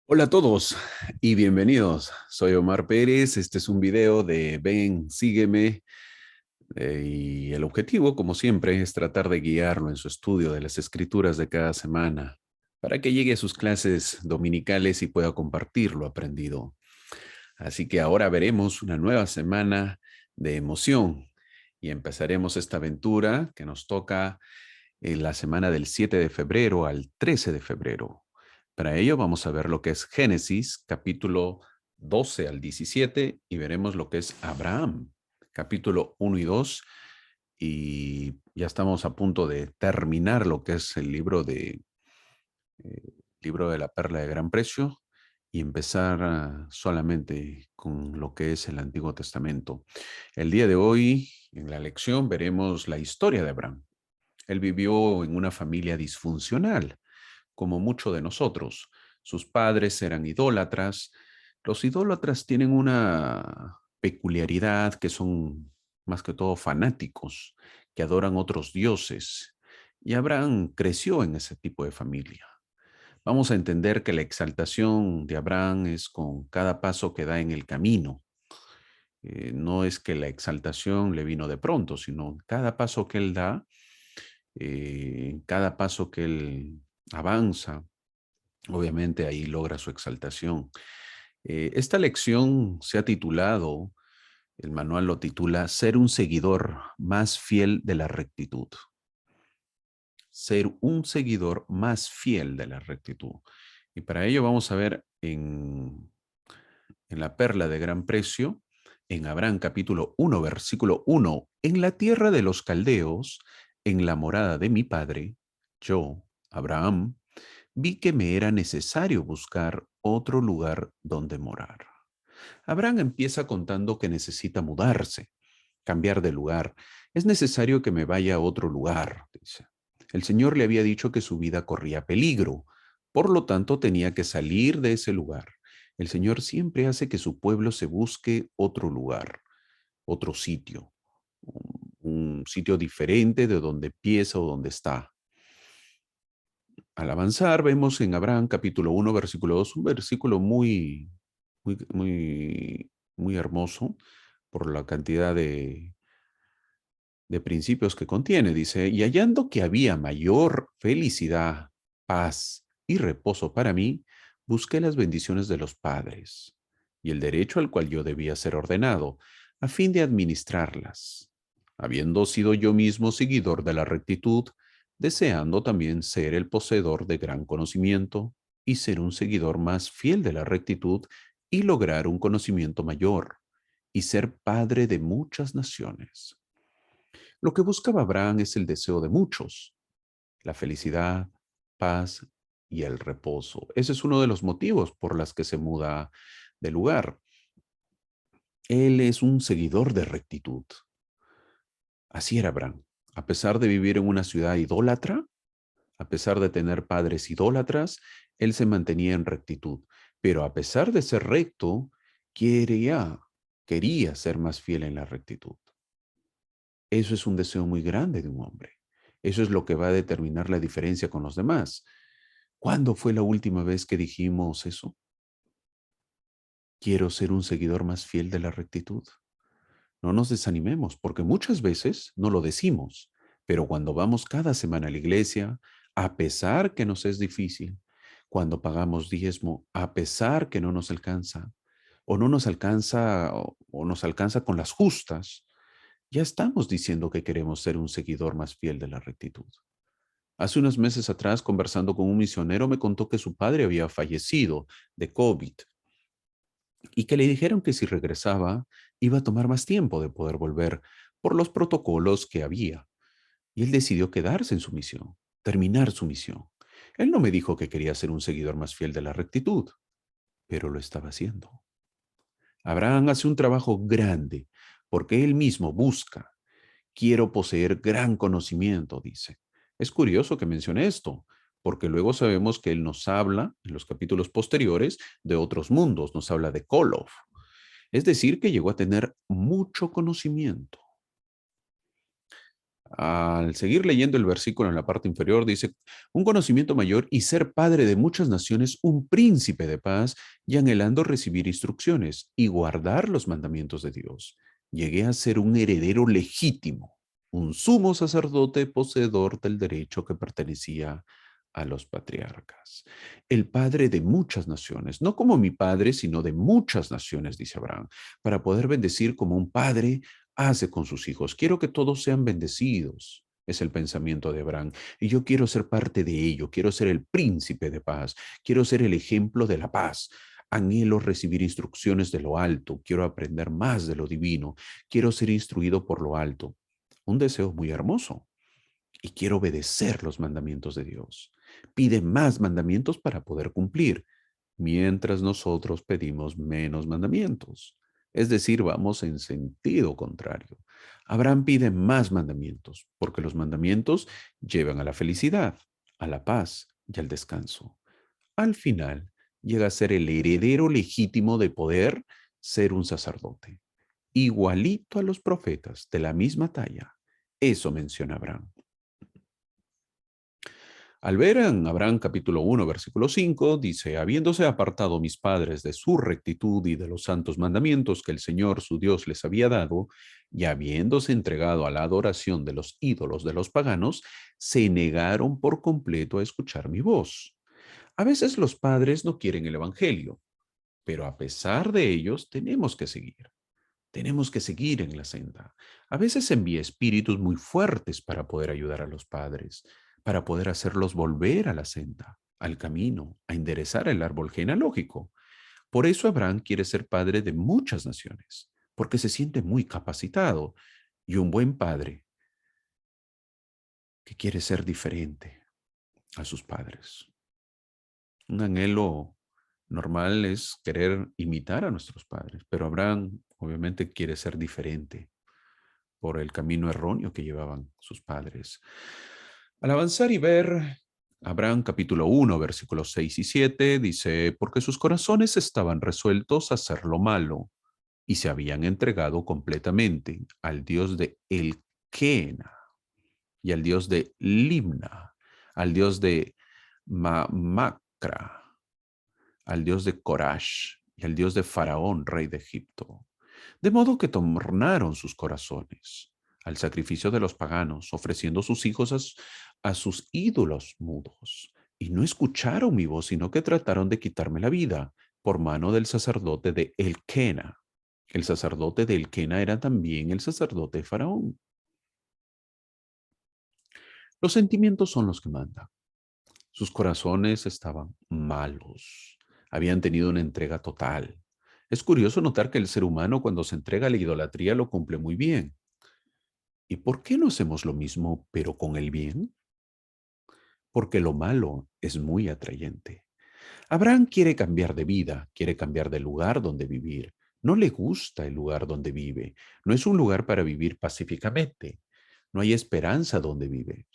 Hola a todos y bienvenidos. Soy Omar Pérez. Este es un video de Ven, sígueme. Y el objetivo, como siempre, es tratar de guiarlo en su estudio de las escrituras de cada semana para que llegue a sus clases dominicales y pueda compartir lo aprendido. Así que ahora veremos una nueva semana de emoción y empezaremos esta aventura que nos toca en la semana del 7 de febrero al 13 de febrero. Para ello vamos a ver lo que es Génesis, capítulo 12 al 17, y veremos lo que es Abraham, capítulo 1 y 2. Y ya estamos a punto de terminar lo que es el libro de la perla de gran precio y empezar solamente con lo que es el Antiguo Testamento. El día de hoy, en la lección, veremos la historia de Abraham. Él vivió en una familia disfuncional, como muchos de nosotros. Sus padres eran idólatras. Los idólatras tienen una peculiaridad que son más que todo fanáticos, que adoran otros dioses. Y Abraham creció en ese tipo de familia. Vamos a entender que la exaltación de Abraham es con cada paso que da en el camino. No es que la exaltación le vino de pronto, sino cada paso que él da, cada paso que él avanza, obviamente ahí logra su exaltación. Esta lección se ha titulado, el manual lo titula, Ser un seguidor más fiel de la rectitud. Ser un seguidor más fiel de la rectitud. Y para ello vamos a ver en la perla de gran precio, en Abraham capítulo 1, versículo 1, en la tierra de los caldeos, en la morada de mi padre, yo, Abraham, vi que me era necesario buscar otro lugar donde morar. Abraham empieza contando que necesita mudarse, cambiar de lugar. Es necesario que me vaya a otro lugar, dice. El Señor le había dicho que su vida corría peligro, por lo tanto tenía que salir de ese lugar. El Señor siempre hace que su pueblo se busque otro lugar, otro sitio, un sitio diferente de donde empieza o donde está. Al avanzar, vemos en Abraham capítulo 1, versículo 2, un versículo muy hermoso por la cantidad de principios que contiene. Dice, y hallando que había mayor felicidad, paz y reposo para mí, busqué las bendiciones de los padres y el derecho al cual yo debía ser ordenado, a fin de administrarlas, habiendo sido yo mismo seguidor de la rectitud, deseando también ser el poseedor de gran conocimiento y ser un seguidor más fiel de la rectitud y lograr un conocimiento mayor y ser padre de muchas naciones. Lo que buscaba Abraham es el deseo de muchos, la felicidad, paz y el reposo. Ese es uno de los motivos por los que se muda de lugar. Él es un seguidor de rectitud. Así era Abraham. A pesar de vivir en una ciudad idólatra, a pesar de tener padres idólatras, él se mantenía en rectitud. Pero a pesar de ser recto, quería, quería ser más fiel en la rectitud. Eso es un deseo muy grande de un hombre. Eso es lo que va a determinar la diferencia con los demás. ¿Cuándo fue la última vez que dijimos eso? Quiero ser un seguidor más fiel de la rectitud. No nos desanimemos, porque muchas veces no lo decimos, pero cuando vamos cada semana a la iglesia, a pesar que nos es difícil, cuando pagamos diezmo, a pesar que no nos alcanza, o no nos alcanza, o nos alcanza con las justas, ya estamos diciendo que queremos ser un seguidor más fiel de la rectitud. Hace unos meses atrás, conversando con un misionero, me contó que su padre había fallecido de COVID y que le dijeron que si regresaba iba a tomar más tiempo de poder volver por los protocolos que había. Y él decidió quedarse en su misión, terminar su misión. Él no me dijo que quería ser un seguidor más fiel de la rectitud, pero lo estaba haciendo. Abraham hace un trabajo grande porque él mismo busca. Quiero poseer gran conocimiento, dice. Es curioso que mencione esto, porque luego sabemos que él nos habla en los capítulos posteriores de otros mundos, nos habla de Kolof. Es decir, que llegó a tener mucho conocimiento. Al seguir leyendo el versículo en la parte inferior, dice, un conocimiento mayor y ser padre de muchas naciones, un príncipe de paz, y anhelando recibir instrucciones y guardar los mandamientos de Dios. Llegué a ser un heredero legítimo, un sumo sacerdote poseedor del derecho que pertenecía a los patriarcas. El padre de muchas naciones, no como mi padre, sino de muchas naciones, dice Abraham, para poder bendecir como un padre hace con sus hijos. Quiero que todos sean bendecidos. Es el pensamiento de Abraham. Y yo quiero ser parte de ello. Quiero ser el príncipe de paz. Quiero ser el ejemplo de la paz. Anhelo recibir instrucciones de lo alto. Quiero aprender más de lo divino. Quiero ser instruido por lo alto. Un deseo muy hermoso. Y quiero obedecer los mandamientos de Dios. Pide más mandamientos para poder cumplir, mientras nosotros pedimos menos mandamientos. Es decir, vamos en sentido contrario. Abraham pide más mandamientos, porque los mandamientos llevan a la felicidad, a la paz y al descanso. Al final, llega a ser el heredero legítimo de poder ser un sacerdote, igualito a los profetas, de la misma talla. Eso menciona Abraham. Al ver en Abraham capítulo 1, versículo 5, dice, habiéndose apartado mis padres de su rectitud y de los santos mandamientos que el Señor su Dios les había dado, y habiéndose entregado a la adoración de los ídolos de los paganos, se negaron por completo a escuchar mi voz. A veces los padres no quieren el Evangelio, pero a pesar de ellos tenemos que seguir. Tenemos que seguir en la senda. A veces envía espíritus muy fuertes para poder ayudar a los padres, para poder hacerlos volver a la senda, al camino, a enderezar el árbol genealógico. Por eso Abraham quiere ser padre de muchas naciones, porque se siente muy capacitado y un buen padre que quiere ser diferente a sus padres. Un anhelo normal es querer imitar a nuestros padres, pero Abraham obviamente quiere ser diferente por el camino erróneo que llevaban sus padres. Al avanzar y ver Abraham capítulo 1, versículos 6 y 7, dice, porque sus corazones estaban resueltos a hacer lo malo y se habían entregado completamente al Dios de Elquena y al Dios de Limna, al Dios de Macra, al Dios de Corash y al Dios de Faraón, rey de Egipto. De modo que tornaron sus corazones al sacrificio de los paganos, ofreciendo sus hijos a sus ídolos mudos. Y no escucharon mi voz, sino que trataron de quitarme la vida por mano del sacerdote de Elquena. El sacerdote de Elquena era también el sacerdote de Faraón. Los sentimientos son los que mandan. Sus corazones estaban malos. Habían tenido una entrega total. Es curioso notar que el ser humano cuando se entrega a la idolatría lo cumple muy bien. ¿Y por qué no hacemos lo mismo pero con el bien? Porque lo malo es muy atrayente. Abraham quiere cambiar de vida, quiere cambiar de lugar donde vivir. No le gusta el lugar donde vive. No es un lugar para vivir pacíficamente. No hay esperanza donde vive.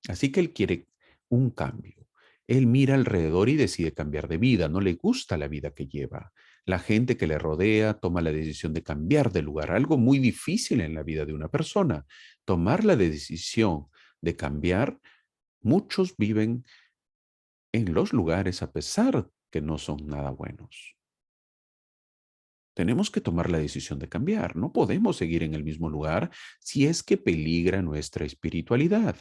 Así que él quiere un cambio. Él mira alrededor y decide cambiar de vida. No le gusta la vida que lleva. La gente que le rodea toma la decisión de cambiar de lugar. Algo muy difícil en la vida de una persona. Tomar la decisión de cambiar. Muchos viven en los lugares a pesar que no son nada buenos. Tenemos que tomar la decisión de cambiar. No podemos seguir en el mismo lugar si es que peligra nuestra espiritualidad.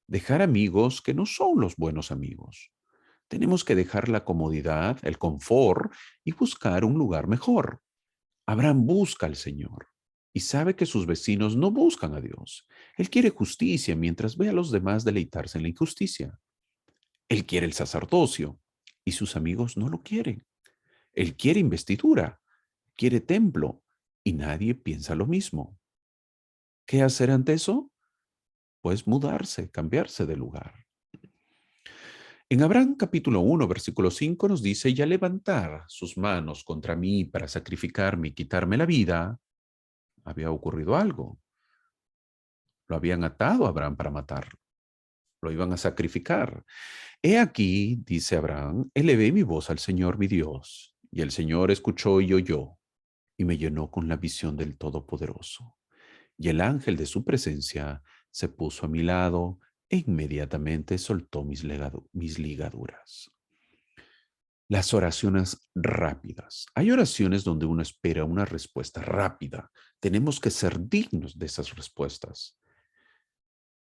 Dejar amigos que no son los buenos amigos. Tenemos que dejar la comodidad, el confort y buscar un lugar mejor. Abraham busca al Señor y sabe que sus vecinos no buscan a Dios. Él quiere justicia mientras ve a los demás deleitarse en la injusticia. Él quiere el sacerdocio y sus amigos no lo quieren. Él quiere investidura, quiere templo y nadie piensa lo mismo. ¿Qué hacer ante eso? Pues mudarse, cambiarse de lugar. En Abraham capítulo 1, versículo 5 nos dice, y al levantar sus manos contra mí para sacrificarme y quitarme la vida, había ocurrido algo. Lo habían atado a Abraham para matarlo. Lo iban a sacrificar. He aquí, dice Abraham, elevé mi voz al Señor mi Dios, y el Señor escuchó y oyó, y me llenó con la visión del Todopoderoso. Y el ángel de su presencia se puso a mi lado e inmediatamente soltó mis ligaduras. Las oraciones rápidas. Hay oraciones donde uno espera una respuesta rápida. Tenemos que ser dignos de esas respuestas.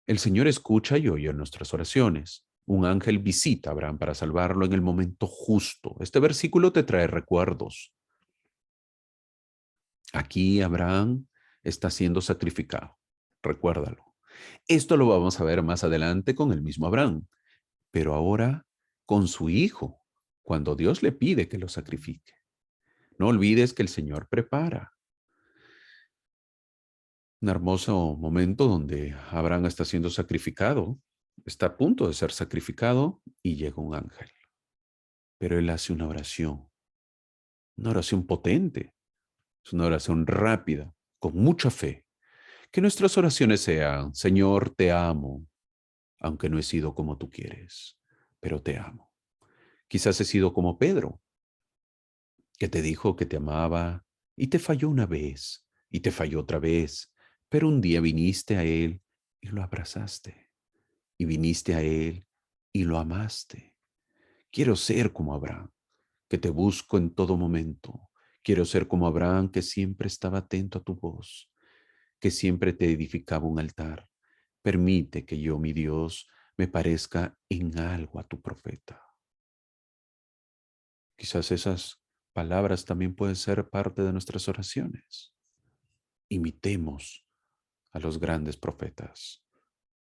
El Señor escucha y oye nuestras oraciones. Un ángel visita a Abraham para salvarlo en el momento justo. Este versículo te trae recuerdos. Aquí Abraham está siendo sacrificado. Recuérdalo. Esto lo vamos a ver más adelante con el mismo Abraham, pero ahora con su hijo, cuando Dios le pide que lo sacrifique. No olvides que el Señor prepara. Un hermoso momento donde Abraham está siendo sacrificado, está a punto de ser sacrificado y llega un ángel. Pero él hace una oración potente, es una oración rápida, con mucha fe. Que nuestras oraciones sean, Señor, te amo, aunque no he sido como tú quieres, pero te amo. Quizás he sido como Pedro, que te dijo que te amaba y te falló una vez y te falló otra vez, pero un día viniste a él y lo abrazaste y viniste a él y lo amaste. Quiero ser como Abraham, que te busco en todo momento. Quiero ser como Abraham, que siempre estaba atento a tu voz, que siempre te edificaba un altar. Permite que yo, mi Dios, me parezca en algo a tu profeta. Quizás esas palabras también pueden ser parte de nuestras oraciones. Imitemos a los grandes profetas,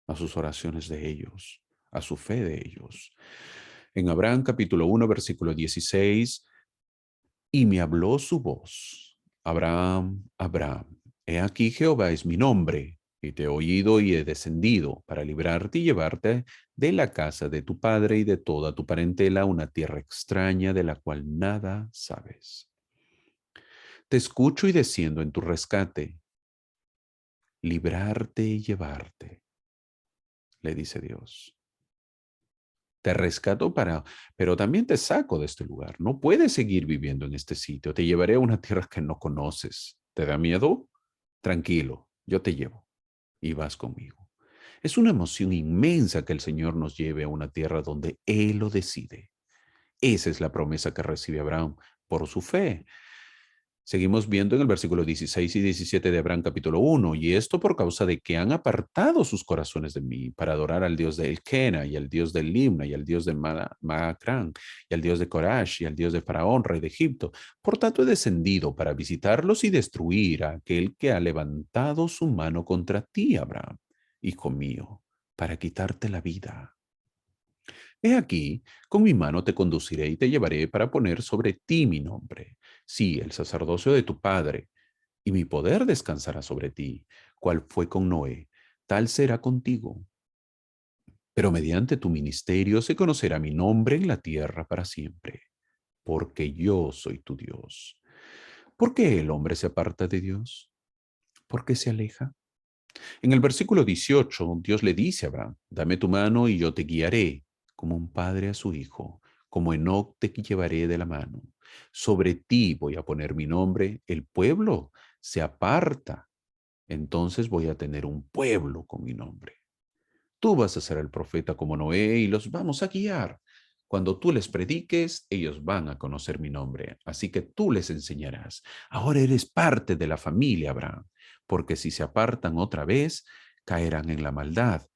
a sus oraciones de ellos, a su fe de ellos. En Abraham capítulo 1, versículo 16, y me habló su voz. Abraham, Abraham, he aquí Jehová es mi nombre, y te he oído y he descendido para librarte y llevarte de la casa de tu padre y de toda tu parentela a una tierra extraña de la cual nada sabes. Te escucho y desciendo en tu rescate, librarte y llevarte, le dice Dios. Te rescato pero también te saco de este lugar. No puedes seguir viviendo en este sitio. Te llevaré a una tierra que no conoces. ¿Te da miedo? Tranquilo, yo te llevo y vas conmigo. Es una emoción inmensa que el Señor nos lleve a una tierra donde Él lo decide. Esa es la promesa que recibe Abraham por su fe. Seguimos viendo en el versículo 16 y 17 de Abraham capítulo 1, y esto por causa de que han apartado sus corazones de mí para adorar al Dios de Elquena y al Dios de Limna y al Dios de Maacrán y al Dios de Corash y al Dios de Faraón, rey de Egipto. Por tanto he descendido para visitarlos y destruir a aquel que ha levantado su mano contra ti, Abraham, hijo mío, para quitarte la vida. He aquí, con mi mano te conduciré y te llevaré para poner sobre ti mi nombre. Sí, el sacerdocio de tu padre, y mi poder descansará sobre ti, cual fue con Noé, tal será contigo. Pero mediante tu ministerio se conocerá mi nombre en la tierra para siempre, porque yo soy tu Dios. ¿Por qué el hombre se aparta de Dios? ¿Por qué se aleja? En el versículo 18, Dios le dice a Abraham, dame tu mano y yo te guiaré, como un padre a su hijo, como Enoc te llevaré de la mano. Sobre ti voy a poner mi nombre, el pueblo se aparta, entonces voy a tener un pueblo con mi nombre. Tú vas a ser el profeta como Noé y los vamos a guiar. Cuando tú les prediques, ellos van a conocer mi nombre, así que tú les enseñarás. Ahora eres parte de la familia, Abraham, porque si se apartan otra vez, caerán en la maldad,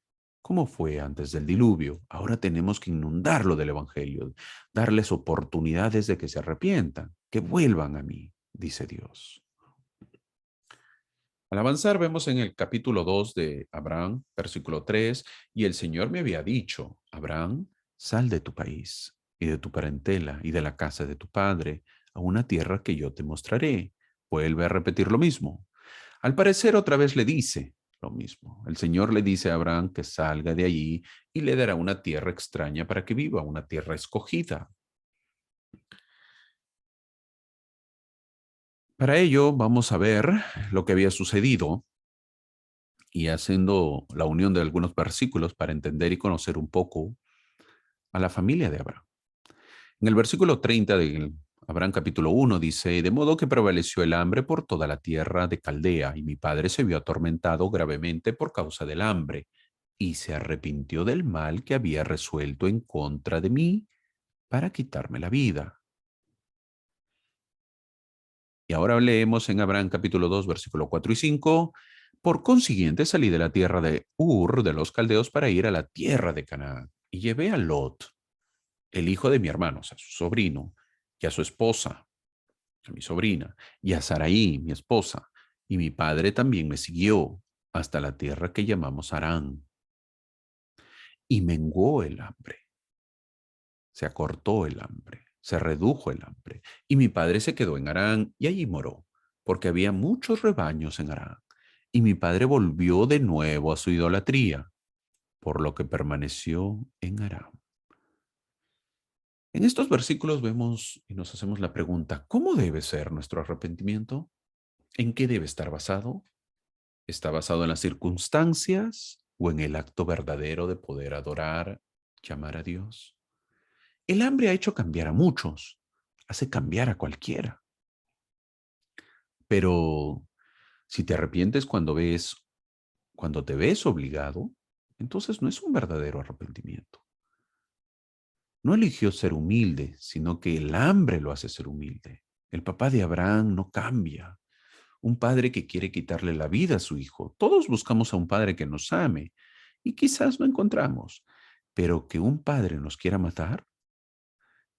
como fue antes del diluvio. Ahora tenemos que inundarlo del Evangelio, darles oportunidades de que se arrepientan, que vuelvan a mí, dice Dios. Al avanzar, vemos en el capítulo 2 de Abraham, versículo 3, y el Señor me había dicho, Abraham, sal de tu país y de tu parentela y de la casa de tu padre a una tierra que yo te mostraré. Vuelve a repetir lo mismo. Al parecer, otra vez le dice lo mismo. El Señor le dice a Abraham que salga de allí y le dará una tierra extraña para que viva, una tierra escogida. Para ello, vamos a ver lo que había sucedido y haciendo la unión de algunos versículos para entender y conocer un poco a la familia de Abraham. En el versículo 30 del Abraham capítulo 1 dice, de modo que prevaleció el hambre por toda la tierra de Caldea, y mi padre se vio atormentado gravemente por causa del hambre, y se arrepintió del mal que había resuelto en contra de mí para quitarme la vida. Y ahora leemos en Abraham capítulo 2, versículo 4 y 5. Por consiguiente salí de la tierra de Ur de los caldeos para ir a la tierra de Canaán, y llevé a Lot, el hijo de mi hermano, o sea, su sobrino, y a su esposa, a mi sobrina, y a Saraí, mi esposa, y mi padre también me siguió hasta la tierra que llamamos Harán. Y menguó el hambre, se acortó el hambre, se redujo el hambre, y mi padre se quedó en Harán y allí moró, porque había muchos rebaños en Harán. Y mi padre volvió de nuevo a su idolatría, por lo que permaneció en Harán. En estos versículos vemos y nos hacemos la pregunta, ¿cómo debe ser nuestro arrepentimiento? ¿En qué debe estar basado? ¿Está basado en las circunstancias o en el acto verdadero de poder adorar, llamar a Dios? El hambre ha hecho cambiar a muchos, hace cambiar a cualquiera. Pero si te arrepientes cuando te ves obligado, entonces no es un verdadero arrepentimiento. No eligió ser humilde, sino que el hambre lo hace ser humilde. El papá de Abraham no cambia. Un padre que quiere quitarle la vida a su hijo. Todos buscamos a un padre que nos ame y quizás no encontramos, pero que un padre nos quiera matar,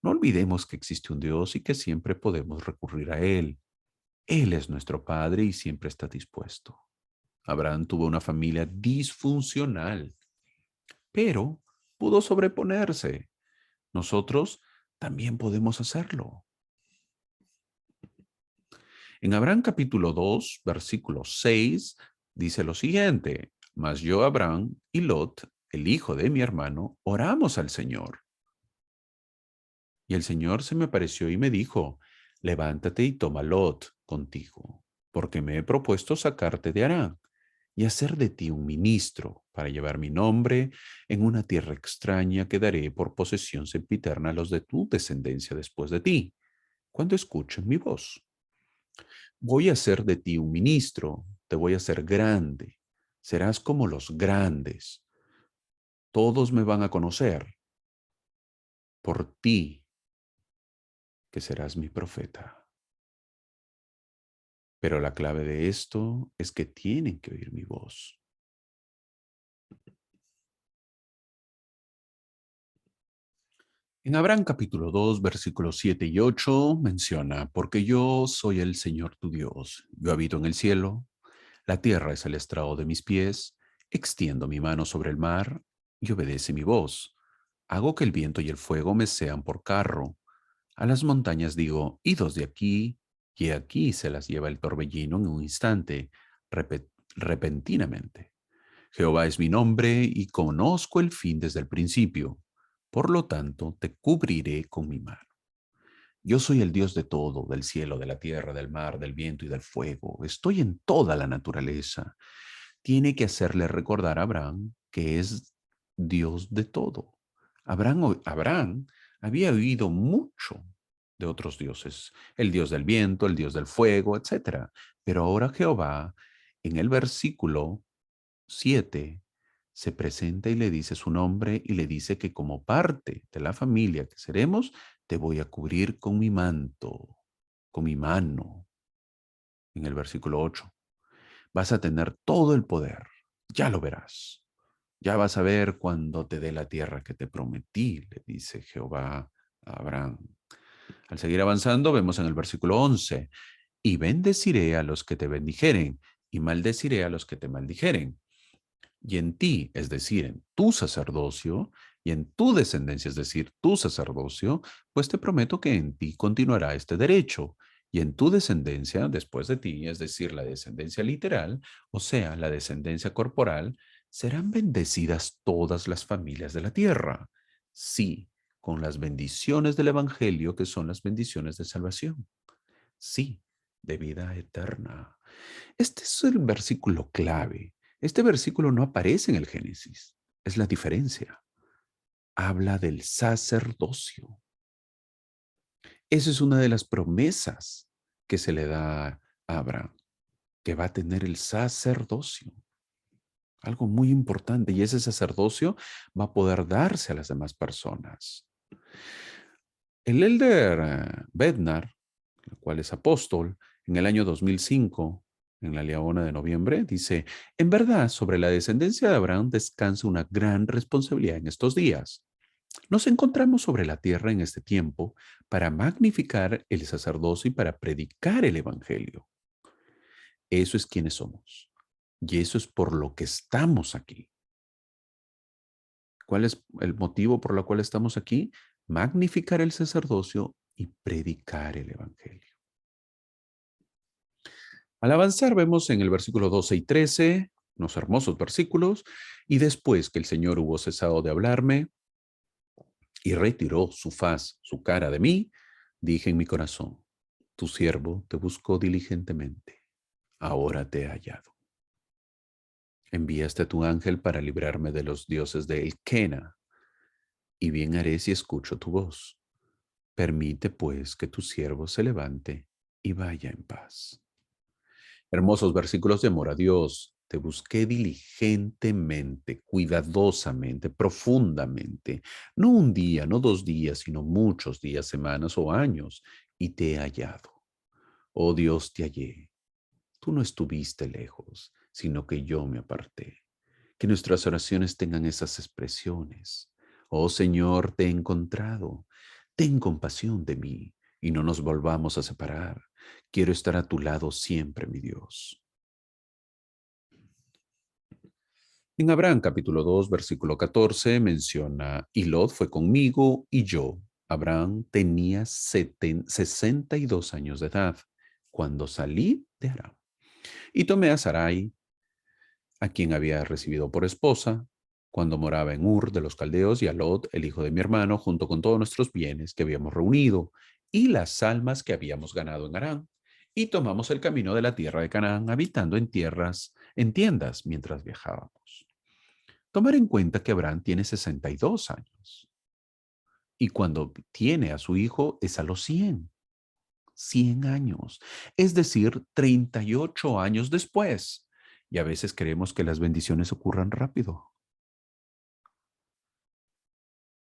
no olvidemos que existe un Dios y que siempre podemos recurrir a Él. Él es nuestro padre y siempre está dispuesto. Abraham tuvo una familia disfuncional, pero pudo sobreponerse. Nosotros también podemos hacerlo. En Abraham capítulo 2, versículo 6, dice lo siguiente, mas yo, Abraham y Lot, el hijo de mi hermano, oramos al Señor. Y el Señor se me apareció y me dijo, levántate y toma Lot contigo, porque me he propuesto sacarte de Harán y hacer de ti un ministro para llevar mi nombre en una tierra extraña que daré por posesión sempiterna a los de tu descendencia después de ti, cuando escuchen mi voz. Voy a hacer de ti un ministro, te voy a hacer grande, serás como los grandes, todos me van a conocer por ti, que serás mi profeta. Pero la clave de esto es que tienen que oír mi voz. En Abraham capítulo 2, versículos 7 y 8 menciona, porque yo soy el Señor tu Dios, yo habito en el cielo, la tierra es el estrado de mis pies, extiendo mi mano sobre el mar y obedece mi voz. Hago que el viento y el fuego me sean por carro. A las montañas digo, idos de aquí, y aquí se las lleva el torbellino en un instante, repentinamente. Jehová es mi nombre y conozco el fin desde el principio. Por lo tanto, te cubriré con mi mano. Yo soy el Dios de todo, del cielo, de la tierra, del mar, del viento y del fuego. Estoy en toda la naturaleza. Tiene que hacerle recordar a Abraham que es Dios de todo. Abraham había oído mucho de otros dioses, el Dios del viento, el Dios del fuego, etcétera. Pero ahora Jehová, en el versículo 7 se presenta y le dice su nombre y le dice que como parte de la familia que seremos, te voy a cubrir con mi manto, con mi mano. En el versículo 8, vas a tener todo el poder, ya lo verás. Ya vas a ver cuando te dé la tierra que te prometí, le dice Jehová a Abraham. Al seguir avanzando, vemos en el versículo 11, y bendeciré a los que te bendijeren, y maldeciré a los que te maldijeren. Y en ti, es decir, en tu sacerdocio, y en tu descendencia, es decir, tu sacerdocio, pues te prometo que en ti continuará este derecho, y en tu descendencia, después de ti, es decir, la descendencia literal, o sea, la descendencia corporal, serán bendecidas todas las familias de la tierra. Sí, con las bendiciones del Evangelio, que son las bendiciones de salvación. Sí, de vida eterna. Este es el versículo clave. Este versículo no aparece en el Génesis. Es la diferencia. Habla del sacerdocio. Esa es una de las promesas que se le da a Abraham, que va a tener el sacerdocio. Algo muy importante, y ese sacerdocio va a poder darse a las demás personas. El elder Bednar, el cual es apóstol, en el año 2005, en la Leona de noviembre, dice, en verdad, sobre la descendencia de Abraham descansa una gran responsabilidad en estos días. Nos encontramos sobre la tierra en este tiempo para magnificar el sacerdocio y para predicar el evangelio. Eso es quienes somos. Y eso es por lo que estamos aquí. ¿Cuál es el motivo por el cual estamos aquí? Magnificar el sacerdocio y predicar el evangelio. Al avanzar vemos en el versículo 12 y 13, unos hermosos versículos, y después que el Señor hubo cesado de hablarme y retiró su faz, su cara de mí, dije en mi corazón, tu siervo te buscó diligentemente, ahora te he hallado. Enviaste a tu ángel para librarme de los dioses de Elquena, y bien haré si escucho tu voz. Permite pues que tu siervo se levante y vaya en paz. Hermosos versículos de amor a Dios. Te busqué diligentemente, cuidadosamente, profundamente. No un día, no 2 días, sino muchos días, semanas o años. Y te he hallado. Oh Dios, te hallé. Tú no estuviste lejos, sino que yo me aparté. Que nuestras oraciones tengan esas expresiones. Oh Señor, te he encontrado. Ten compasión de mí y no nos volvamos a separar. Quiero estar a tu lado siempre, mi Dios. En Abraham capítulo 2, versículo 14 menciona, y Lot fue conmigo y yo. Abraham tenía 62 años de edad cuando salí de Aram. Y tomé a Sarai, a quien había recibido por esposa, cuando moraba en Ur de los Caldeos, y a Lot, el hijo de mi hermano, junto con todos nuestros bienes que habíamos reunido, y las almas que habíamos ganado en Aram. Y tomamos el camino de la tierra de Canaán, habitando en tiendas, mientras viajábamos. Tomar en cuenta que Abraham tiene 62 años, y cuando tiene a su hijo es a los 100 años, es decir, 38 años después. Y a veces creemos que las bendiciones ocurran rápido.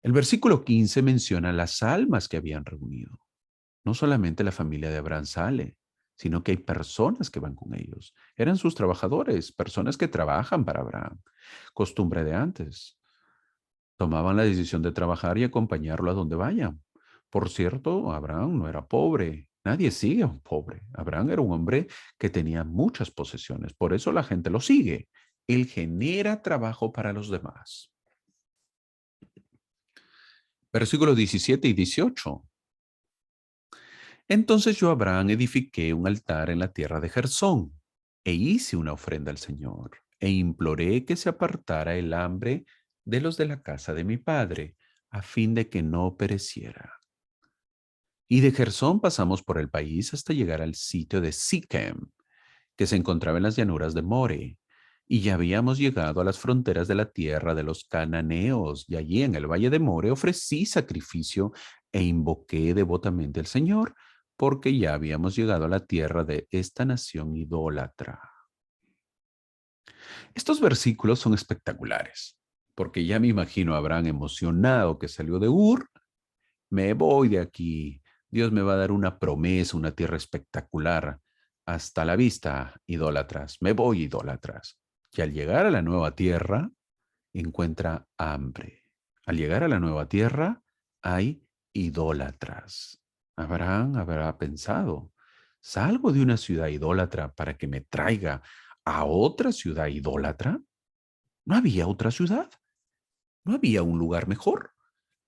El versículo 15 menciona las almas que habían reunido. No solamente la familia de Abraham sale, sino que hay personas que van con ellos. Eran sus trabajadores, personas que trabajan para Abraham. Costumbre de antes. Tomaban la decisión de trabajar y acompañarlo a donde vayan. Por cierto, Abraham no era pobre. Nadie sigue a un pobre. Abraham era un hombre que tenía muchas posesiones. Por eso la gente lo sigue. Él genera trabajo para los demás. Versículos 17 y 18. Entonces yo, Abraham, edifiqué un altar en la tierra de Gersón e hice una ofrenda al Señor e imploré que se apartara el hambre de los de la casa de mi padre a fin de que no pereciera. Y de Gersón pasamos por el país hasta llegar al sitio de Siquem, que se encontraba en las llanuras de More. Y ya habíamos llegado a las fronteras de la tierra de los cananeos, y allí en el valle de More ofrecí sacrificio e invoqué devotamente al Señor, porque ya habíamos llegado a la tierra de esta nación idólatra. Estos versículos son espectaculares, porque ya me imagino a Abraham emocionado que salió de Ur. Me voy de aquí. Dios me va a dar una promesa, una tierra espectacular. Hasta la vista, idólatras. Me voy, idólatras. Y al llegar a la nueva tierra, encuentra hambre. Al llegar a la nueva tierra, hay idólatras. Abraham habrá pensado, ¿salgo de una ciudad idólatra para que me traiga a otra ciudad idólatra? ¿No había otra ciudad? ¿No había un lugar mejor?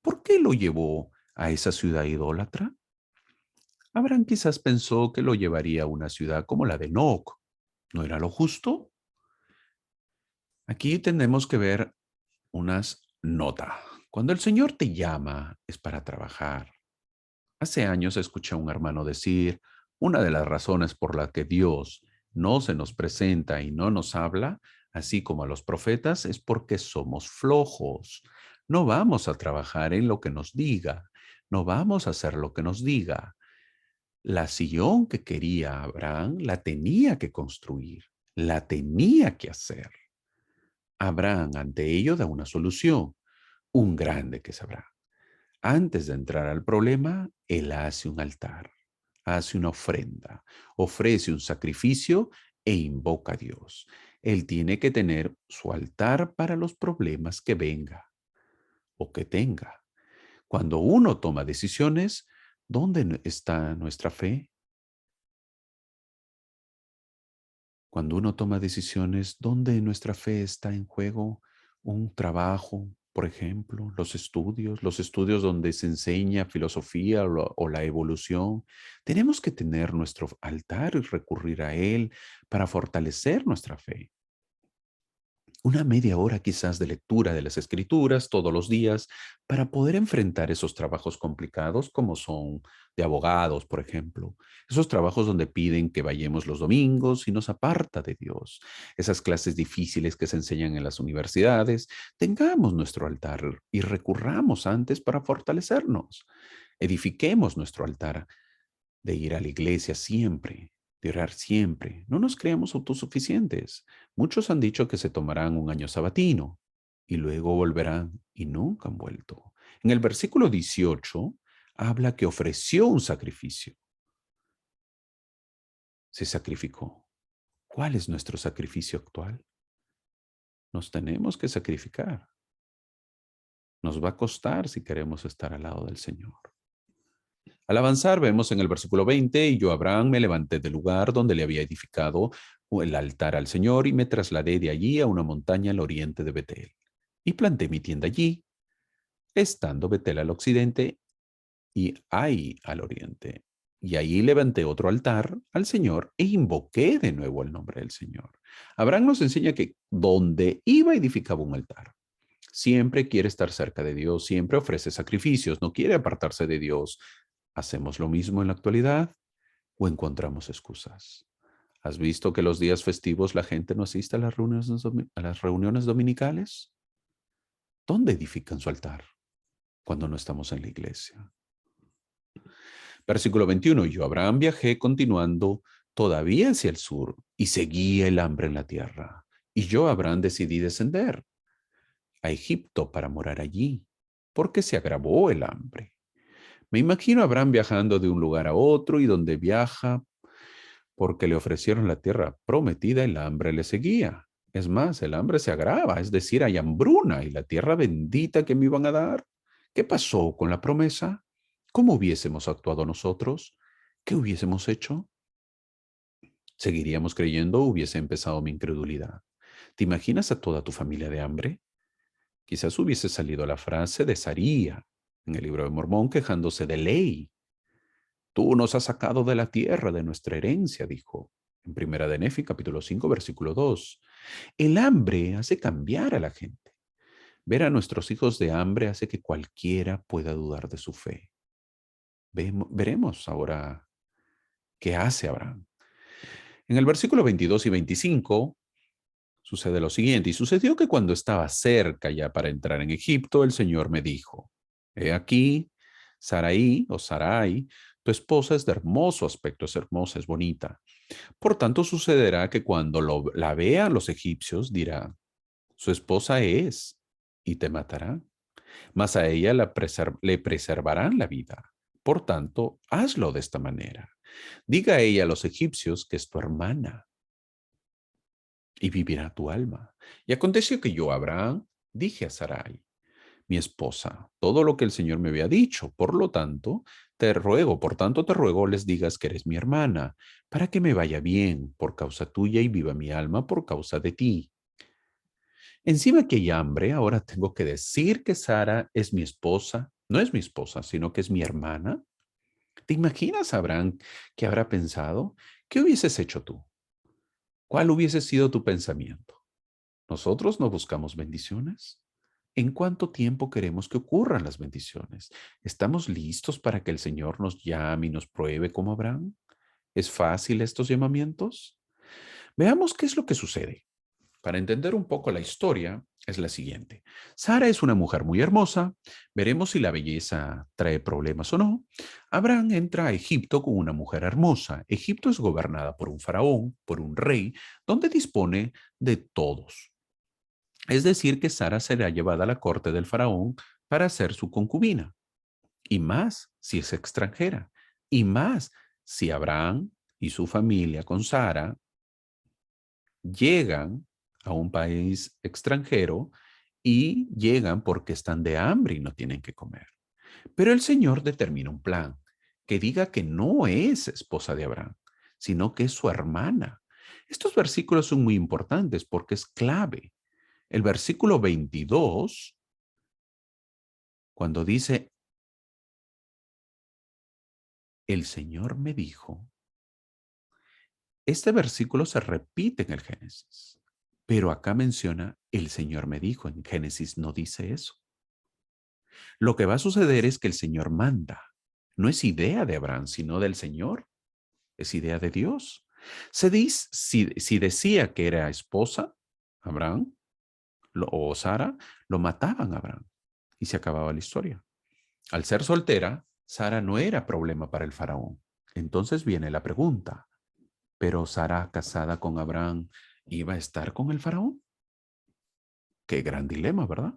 ¿Por qué lo llevó a esa ciudad idólatra? Abraham quizás pensó que lo llevaría a una ciudad como la de Enoc. ¿No era lo justo? Aquí tenemos que ver unas notas. Cuando el Señor te llama es para trabajar. Hace años escuché a un hermano decir, una de las razones por las que Dios no se nos presenta y no nos habla, así como a los profetas, es porque somos flojos. No vamos a trabajar en lo que nos diga. No vamos a hacer lo que nos diga. La Sión que quería Abraham la tenía que construir, la tenía que hacer. Abraham ante ello da una solución, un grande que sabrá. Antes de entrar al problema, él hace un altar, hace una ofrenda, ofrece un sacrificio e invoca a Dios. Él tiene que tener su altar para los problemas que venga o que tenga. Cuando uno toma decisiones, ¿dónde está nuestra fe? Cuando uno toma decisiones, ¿dónde nuestra fe está en juego? Un trabajo, por ejemplo, los estudios donde se enseña filosofía o la evolución. Tenemos que tener nuestro altar y recurrir a él para fortalecer nuestra fe. Una media hora quizás de lectura de las escrituras todos los días para poder enfrentar esos trabajos complicados como son de abogados, por ejemplo. Esos trabajos donde piden que vayamos los domingos y nos aparta de Dios. Esas clases difíciles que se enseñan en las universidades. Tengamos nuestro altar y recurramos antes para fortalecernos. Edifiquemos nuestro altar de ir a la iglesia siempre, de orar siempre. No nos creamos autosuficientes. Muchos han dicho que se tomarán un año sabatino y luego volverán y nunca han vuelto. En el versículo 18 habla que ofreció un sacrificio. Se sacrificó. ¿Cuál es nuestro sacrificio actual? Nos tenemos que sacrificar. Nos va a costar si queremos estar al lado del Señor. Al avanzar, vemos en el versículo 20, y yo, Abraham, me levanté del lugar donde le había edificado el altar al Señor y me trasladé de allí a una montaña al oriente de Betel. Y planté mi tienda allí, estando Betel al occidente y Ai al oriente. Y allí levanté otro altar al Señor e invoqué de nuevo el nombre del Señor. Abraham nos enseña que donde iba edificaba un altar. Siempre quiere estar cerca de Dios, siempre ofrece sacrificios, no quiere apartarse de Dios. ¿Hacemos lo mismo en la actualidad o encontramos excusas? ¿Has visto que los días festivos la gente no asiste a las reuniones dominicales? ¿Dónde edifican su altar cuando no estamos en la iglesia? Versículo 21. Yo, Abraham, viajé continuando todavía hacia el sur y seguía el hambre en la tierra. Y yo, Abraham, decidí descender a Egipto para morar allí, porque se agravó el hambre. Me imagino a Abraham viajando de un lugar a otro y donde viaja porque le ofrecieron la tierra prometida y la hambre le seguía. Es más, el hambre se agrava, es decir, hay hambruna y la tierra bendita que me iban a dar. ¿Qué pasó con la promesa? ¿Cómo hubiésemos actuado nosotros? ¿Qué hubiésemos hecho? ¿Seguiríamos creyendo o hubiese empezado mi incredulidad? ¿Te imaginas a toda tu familia de hambre? Quizás hubiese salido la frase de Saría en el libro de Mormón quejándose de ley. Tú nos has sacado de la tierra, de nuestra herencia, dijo. En Primera de Nefi, capítulo 5, versículo 2. El hambre hace cambiar a la gente. Ver a nuestros hijos de hambre hace que cualquiera pueda dudar de su fe. Veremos ahora qué hace Abraham. En el versículo 22 y 25 sucede lo siguiente. Y sucedió que cuando estaba cerca ya para entrar en Egipto, el Señor me dijo, he aquí, Sarai o Sarai, tu esposa es de hermoso aspecto, es hermosa, es bonita. Por tanto, sucederá que cuando la vean los egipcios, dirá, su esposa es, y te matará. Mas a ella le preservarán la vida. Por tanto, hazlo de esta manera. Diga a ella a los egipcios que es tu hermana y vivirá tu alma. Y aconteció que yo, Abraham, dije a Sarai, mi esposa, todo lo que el Señor me había dicho. Por tanto te ruego les digas que eres mi hermana, para que me vaya bien por causa tuya y viva mi alma por causa de ti. Encima que hay hambre, ahora tengo que decir que Sara es mi esposa. No es mi esposa, sino que es mi hermana. ¿Te imaginas, Abraham, qué habrá pensado? ¿Qué hubieses hecho tú? ¿Cuál hubiese sido tu pensamiento? ¿Nosotros no buscamos bendiciones? ¿En cuánto tiempo queremos que ocurran las bendiciones? ¿Estamos listos para que el Señor nos llame y nos pruebe como Abraham? ¿Es fácil estos llamamientos? Veamos qué es lo que sucede. Para entender un poco la historia, es la siguiente. Sara es una mujer muy hermosa. Veremos si la belleza trae problemas o no. Abraham entra a Egipto con una mujer hermosa. Egipto es gobernada por un faraón, por un rey, donde dispone de todos. Es decir, que Sara será llevada a la corte del faraón para ser su concubina. Y más si es extranjera. Y más si Abraham y su familia con Sara llegan a un país extranjero y llegan porque están de hambre y no tienen que comer. Pero el Señor determina un plan que diga que no es esposa de Abraham, sino que es su hermana. Estos versículos son muy importantes porque es clave. El versículo 22, cuando dice, el Señor me dijo, este versículo se repite en el Génesis, pero acá menciona, el Señor me dijo, en Génesis no dice eso. Lo que va a suceder es que el Señor manda. No es idea de Abraham, sino del Señor. Es idea de Dios. Se dice, si decía que era esposa, Abraham o Sara, lo mataban a Abraham y se acababa la historia. Al ser soltera, Sara no era problema para el faraón. Entonces viene la pregunta, ¿pero Sara casada con Abraham iba a estar con el faraón? Qué gran dilema, ¿verdad?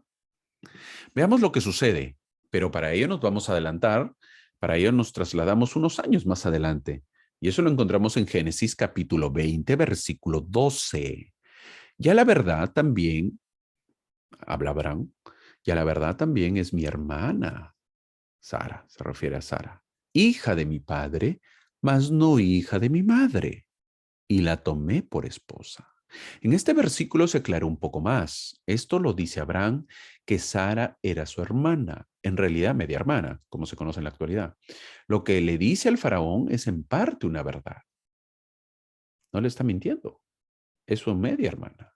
Veamos lo que sucede, pero para ello nos vamos a adelantar, para ello nos trasladamos unos años más adelante. Y eso lo encontramos en Génesis capítulo 20, versículo 12. Ya la verdad también, habla Abraham, ya la verdad también es mi hermana, Sara, se refiere a Sara, hija de mi padre, mas no hija de mi madre, y la tomé por esposa. En este versículo se aclara un poco más. Esto lo dice Abraham, que Sara era su hermana, en realidad media hermana, como se conoce en la actualidad. Lo que le dice al faraón es en parte una verdad. No le está mintiendo. Es su media hermana.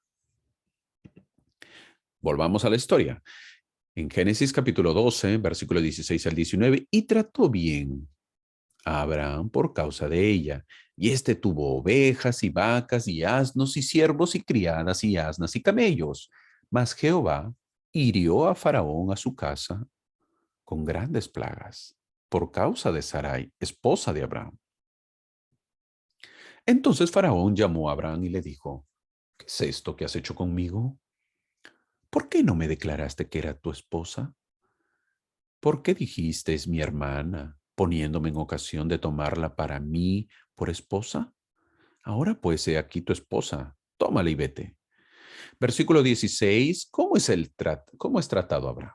Volvamos a la historia. En Génesis capítulo 12, versículo 16 al 19, y trató bien a Abraham por causa de ella. Y éste tuvo ovejas y vacas y asnos y siervos y criadas y asnas y camellos. Mas Jehová hirió a Faraón a su casa con grandes plagas por causa de Sarai, esposa de Abraham. Entonces Faraón llamó a Abraham y le dijo, ¿qué es esto que has hecho conmigo? ¿Por qué no me declaraste que era tu esposa? ¿Por qué dijiste es mi hermana, poniéndome en ocasión de tomarla para mí por esposa? Ahora pues he aquí tu esposa, tómala y vete. Versículo 16, ¿cómo es tratado Abraham?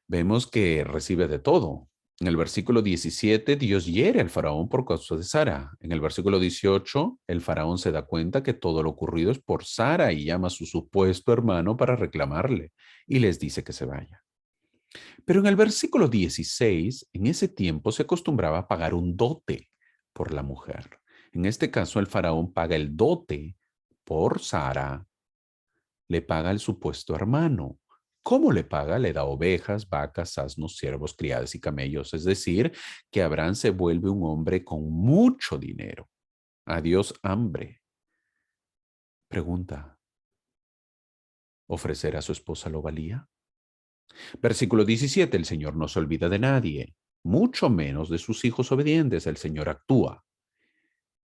Vemos que recibe de todo. En el versículo 17, Dios hiere al faraón por causa de Sara. En el versículo 18, el faraón se da cuenta que todo lo ocurrido es por Sara y llama a su supuesto hermano para reclamarle y les dice que se vaya. Pero en el versículo 16, en ese tiempo se acostumbraba a pagar un dote por la mujer. En este caso, el faraón paga el dote por Sara, le paga al supuesto hermano. ¿Cómo le paga? Le da ovejas, vacas, asnos, siervos, criadas y camellos. Es decir, que Abraham se vuelve un hombre con mucho dinero. Adiós, hambre. Pregunta, ¿ofrecer a su esposa lo valía? Versículo 17, el Señor no se olvida de nadie, mucho menos de sus hijos obedientes. El Señor actúa.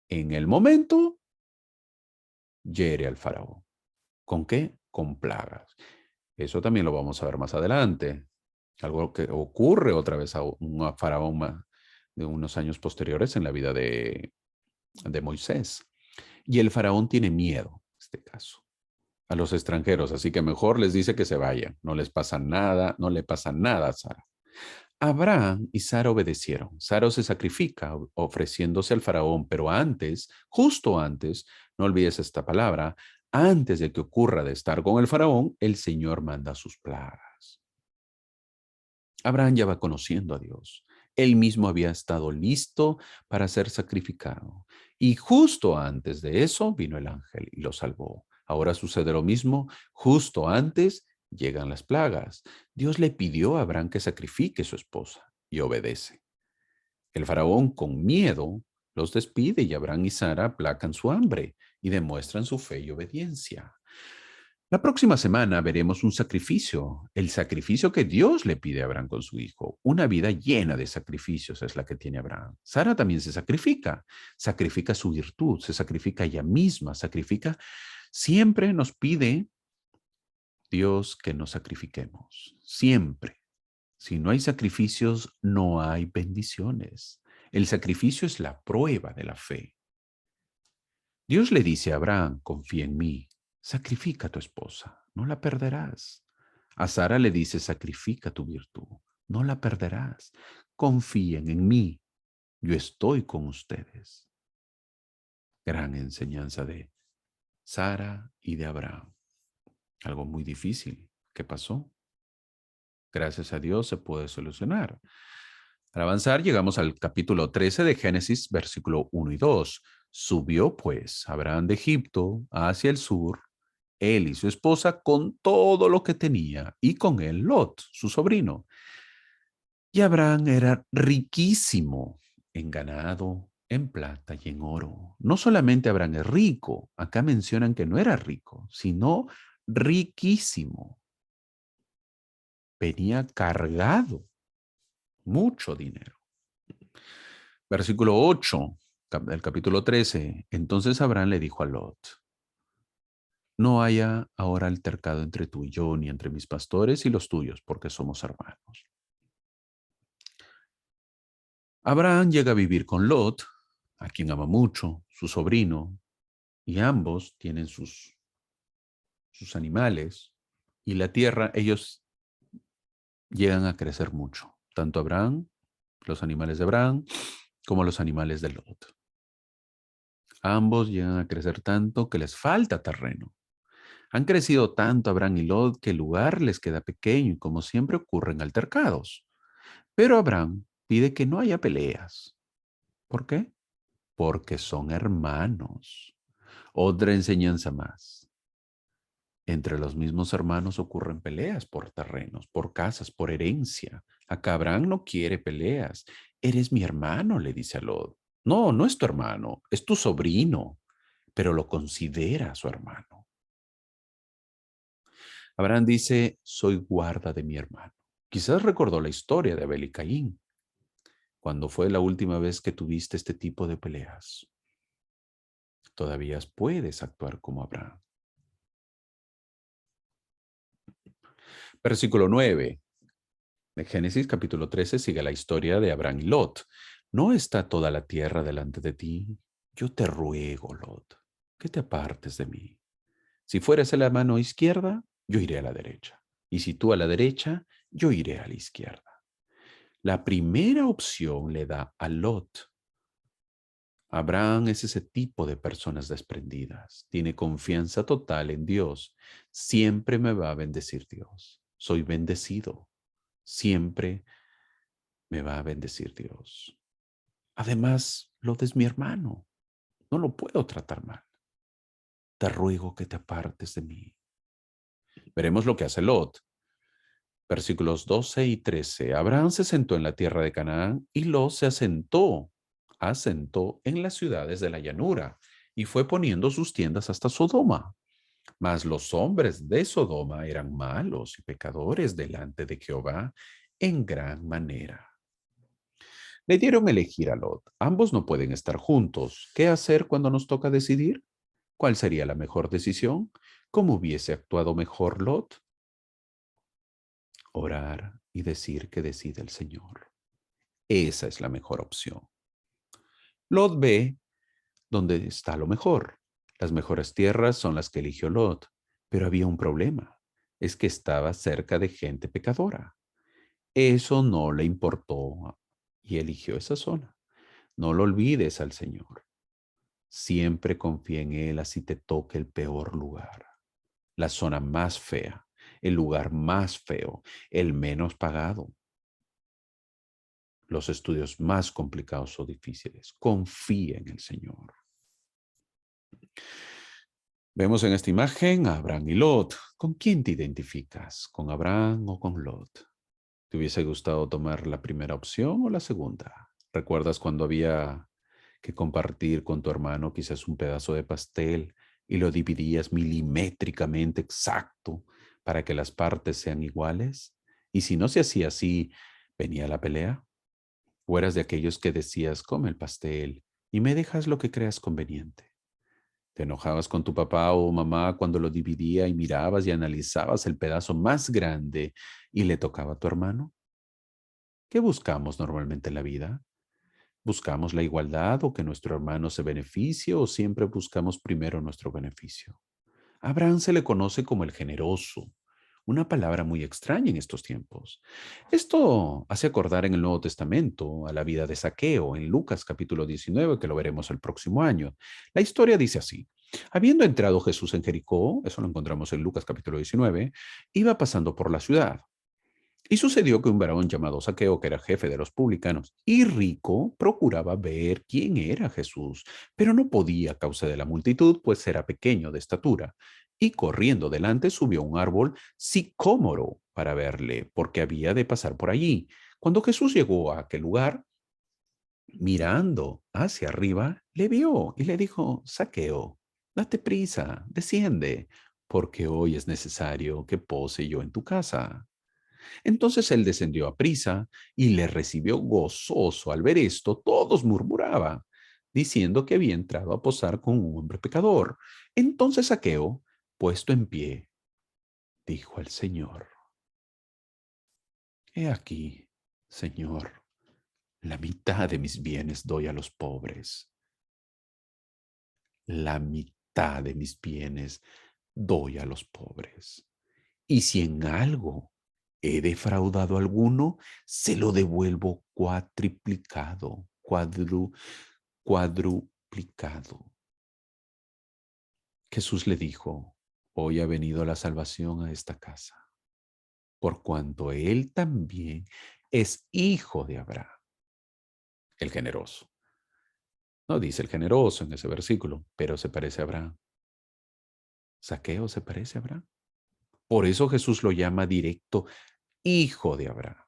En el momento, hiere al faraón. ¿Con qué? Con plagas. Eso también lo vamos a ver más adelante. Algo que ocurre otra vez a un faraón de unos años posteriores en la vida de Moisés. Y el faraón tiene miedo, en este caso, a los extranjeros, así que mejor les dice que se vayan. No les pasa nada, no le pasa nada a Sara. Abraham y Sara obedecieron. Sara se sacrifica ofreciéndose al faraón, pero antes, justo antes, no olvides esta palabra, antes de que ocurra de estar con el faraón, el Señor manda sus plagas. Abraham ya va conociendo a Dios. Él mismo había estado listo para ser sacrificado. Y justo antes de eso vino el ángel y lo salvó. Ahora sucede lo mismo. Justo antes llegan las plagas. Dios le pidió a Abraham que sacrifique a su esposa y obedece. El faraón, con miedo, los despide y Abraham y Sara aplacan su hambre y demuestran su fe y obediencia. La próxima semana veremos un sacrificio, el sacrificio que Dios le pide a Abraham con su hijo. Una vida llena de sacrificios es la que tiene Abraham. Sara también se sacrifica su virtud, se sacrifica ella misma, sacrifica. Siempre nos pide Dios que nos sacrifiquemos, siempre. Si no hay sacrificios, no hay bendiciones. El sacrificio es la prueba de la fe. Dios le dice a Abraham, confía en mí, sacrifica a tu esposa, no la perderás. A Sara le dice, sacrifica tu virtud, no la perderás. Confíen en mí, yo estoy con ustedes. Gran enseñanza de Sara y de Abraham. Algo muy difícil. ¿Qué pasó? Gracias a Dios se puede solucionar. Al avanzar, llegamos al capítulo 13 de Génesis, versículo 1 y 2. Subió pues Abraham de Egipto hacia el sur, él y su esposa con todo lo que tenía, y con él Lot, su sobrino. Y Abraham era riquísimo en ganado, en plata y en oro. No solamente Abraham es rico, acá mencionan que no era rico, sino riquísimo. Venía cargado, mucho dinero. Versículo 8 del capítulo 13. Entonces Abraham le dijo a Lot, no haya ahora altercado entre tú y yo, ni entre mis pastores y los tuyos, porque somos hermanos. Abraham llega a vivir con Lot, a quien ama mucho, su sobrino, y ambos tienen sus animales, y la tierra, ellos llegan a crecer mucho, tanto Abraham, los animales de Abraham, como los animales de Lot. Ambos llegan a crecer tanto que les falta terreno. Han crecido tanto Abraham y Lot que el lugar les queda pequeño y como siempre ocurren altercados. Pero Abraham pide que no haya peleas. ¿Por qué? Porque son hermanos. Otra enseñanza más. Entre los mismos hermanos ocurren peleas por terrenos, por casas, por herencia. Acá Abraham no quiere peleas. Eres mi hermano, le dice a Lot. No, no es tu hermano, es tu sobrino, pero lo considera su hermano. Abraham dice, soy guarda de mi hermano. Quizás recordó la historia de Abel y Caín. ¿Cuándo fue la última vez que tuviste este tipo de peleas? Todavía puedes actuar como Abraham. Versículo 9 de Génesis capítulo 13 sigue la historia de Abraham y Lot. ¿No está toda la tierra delante de ti? Yo te ruego, Lot, que te apartes de mí. Si fueras a la mano izquierda, yo iré a la derecha. Y si tú a la derecha, yo iré a la izquierda. La primera opción le da a Lot. Abraham es ese tipo de personas desprendidas. Tiene confianza total en Dios. Siempre me va a bendecir Dios. Soy bendecido. Siempre me va a bendecir Dios. Además, Lot es mi hermano. No lo puedo tratar mal. Te ruego que te apartes de mí. Veremos lo que hace Lot. Versículos 12 y 13. Abraham se sentó en la tierra de Canaán y Lot se asentó en las ciudades de la llanura y fue poniendo sus tiendas hasta Sodoma. Mas los hombres de Sodoma eran malos y pecadores delante de Jehová en gran manera. Le dieron a elegir a Lot. Ambos no pueden estar juntos. ¿Qué hacer cuando nos toca decidir? ¿Cuál sería la mejor decisión? ¿Cómo hubiese actuado mejor Lot? Orar y decir que decide el Señor. Esa es la mejor opción. Lot ve dónde está lo mejor. Las mejores tierras son las que eligió Lot, pero había un problema. Es que estaba cerca de gente pecadora. Eso no le importó y eligió esa zona. No lo olvides al Señor. Siempre confía en Él así te toque el peor lugar, la zona más fea, el lugar más feo, el menos pagado, los estudios más complicados o difíciles. Confía en el Señor. Vemos en esta imagen a Abraham y Lot. ¿Con quién te identificas? ¿Con Abraham o con Lot? ¿Te hubiese gustado tomar la primera opción o la segunda? ¿Recuerdas cuando había que compartir con tu hermano quizás un pedazo de pastel y lo dividías milimétricamente exacto para que las partes sean iguales? Y si no se hacía así, ¿venía la pelea? ¿O eras de aquellos que decías, come el pastel y me dejas lo que creas conveniente? ¿Te enojabas con tu papá o mamá cuando lo dividía y mirabas y analizabas el pedazo más grande y le tocaba a tu hermano? ¿Qué buscamos normalmente en la vida? ¿Buscamos la igualdad o que nuestro hermano se beneficie o siempre buscamos primero nuestro beneficio? A Abraham se le conoce como el generoso, una palabra muy extraña en estos tiempos. Esto hace acordar en el Nuevo Testamento a la vida de Zaqueo en Lucas capítulo 19, que lo veremos el próximo año. La historia dice así. Habiendo entrado Jesús en Jericó, eso lo encontramos en Lucas capítulo 19, iba pasando por la ciudad. Y sucedió que un varón llamado Zaqueo, que era jefe de los publicanos y rico, procuraba ver quién era Jesús, pero no podía a causa de la multitud, pues era pequeño de estatura. Y corriendo delante subió a un árbol sicómoro para verle, porque había de pasar por allí. Cuando Jesús llegó a aquel lugar, mirando hacia arriba, le vio y le dijo, Zaqueo, date prisa, desciende, porque hoy es necesario que pose yo en tu casa. Entonces él descendió a prisa y le recibió gozoso. Al ver esto, todos murmuraban, diciendo que había entrado a posar con un hombre pecador. Entonces Zaqueo, puesto en pie, dijo al Señor, he aquí, Señor, la mitad de mis bienes doy a los pobres. La mitad de mis bienes doy a los pobres. Y si en algo he defraudado a alguno, se lo devuelvo cuatriplicado, cuadruplicado. Jesús le dijo, hoy ha venido la salvación a esta casa, por cuanto él también es hijo de Abraham, el generoso. No dice el generoso en ese versículo, pero se parece a Abraham. Zaqueo se parece a Abraham. Por eso Jesús lo llama directo hijo de Abraham.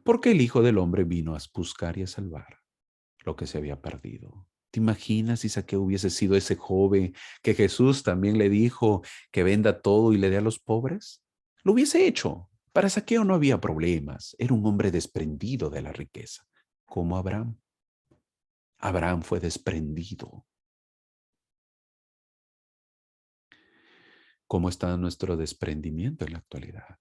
Porque el Hijo del Hombre vino a buscar y a salvar lo que se había perdido. ¿Te imaginas si Zaqueo hubiese sido ese joven que Jesús también le dijo que venda todo y le dé a los pobres? Lo hubiese hecho. Para Zaqueo no había problemas. Era un hombre desprendido de la riqueza, como Abraham. Abraham fue desprendido. ¿Cómo está nuestro desprendimiento en la actualidad?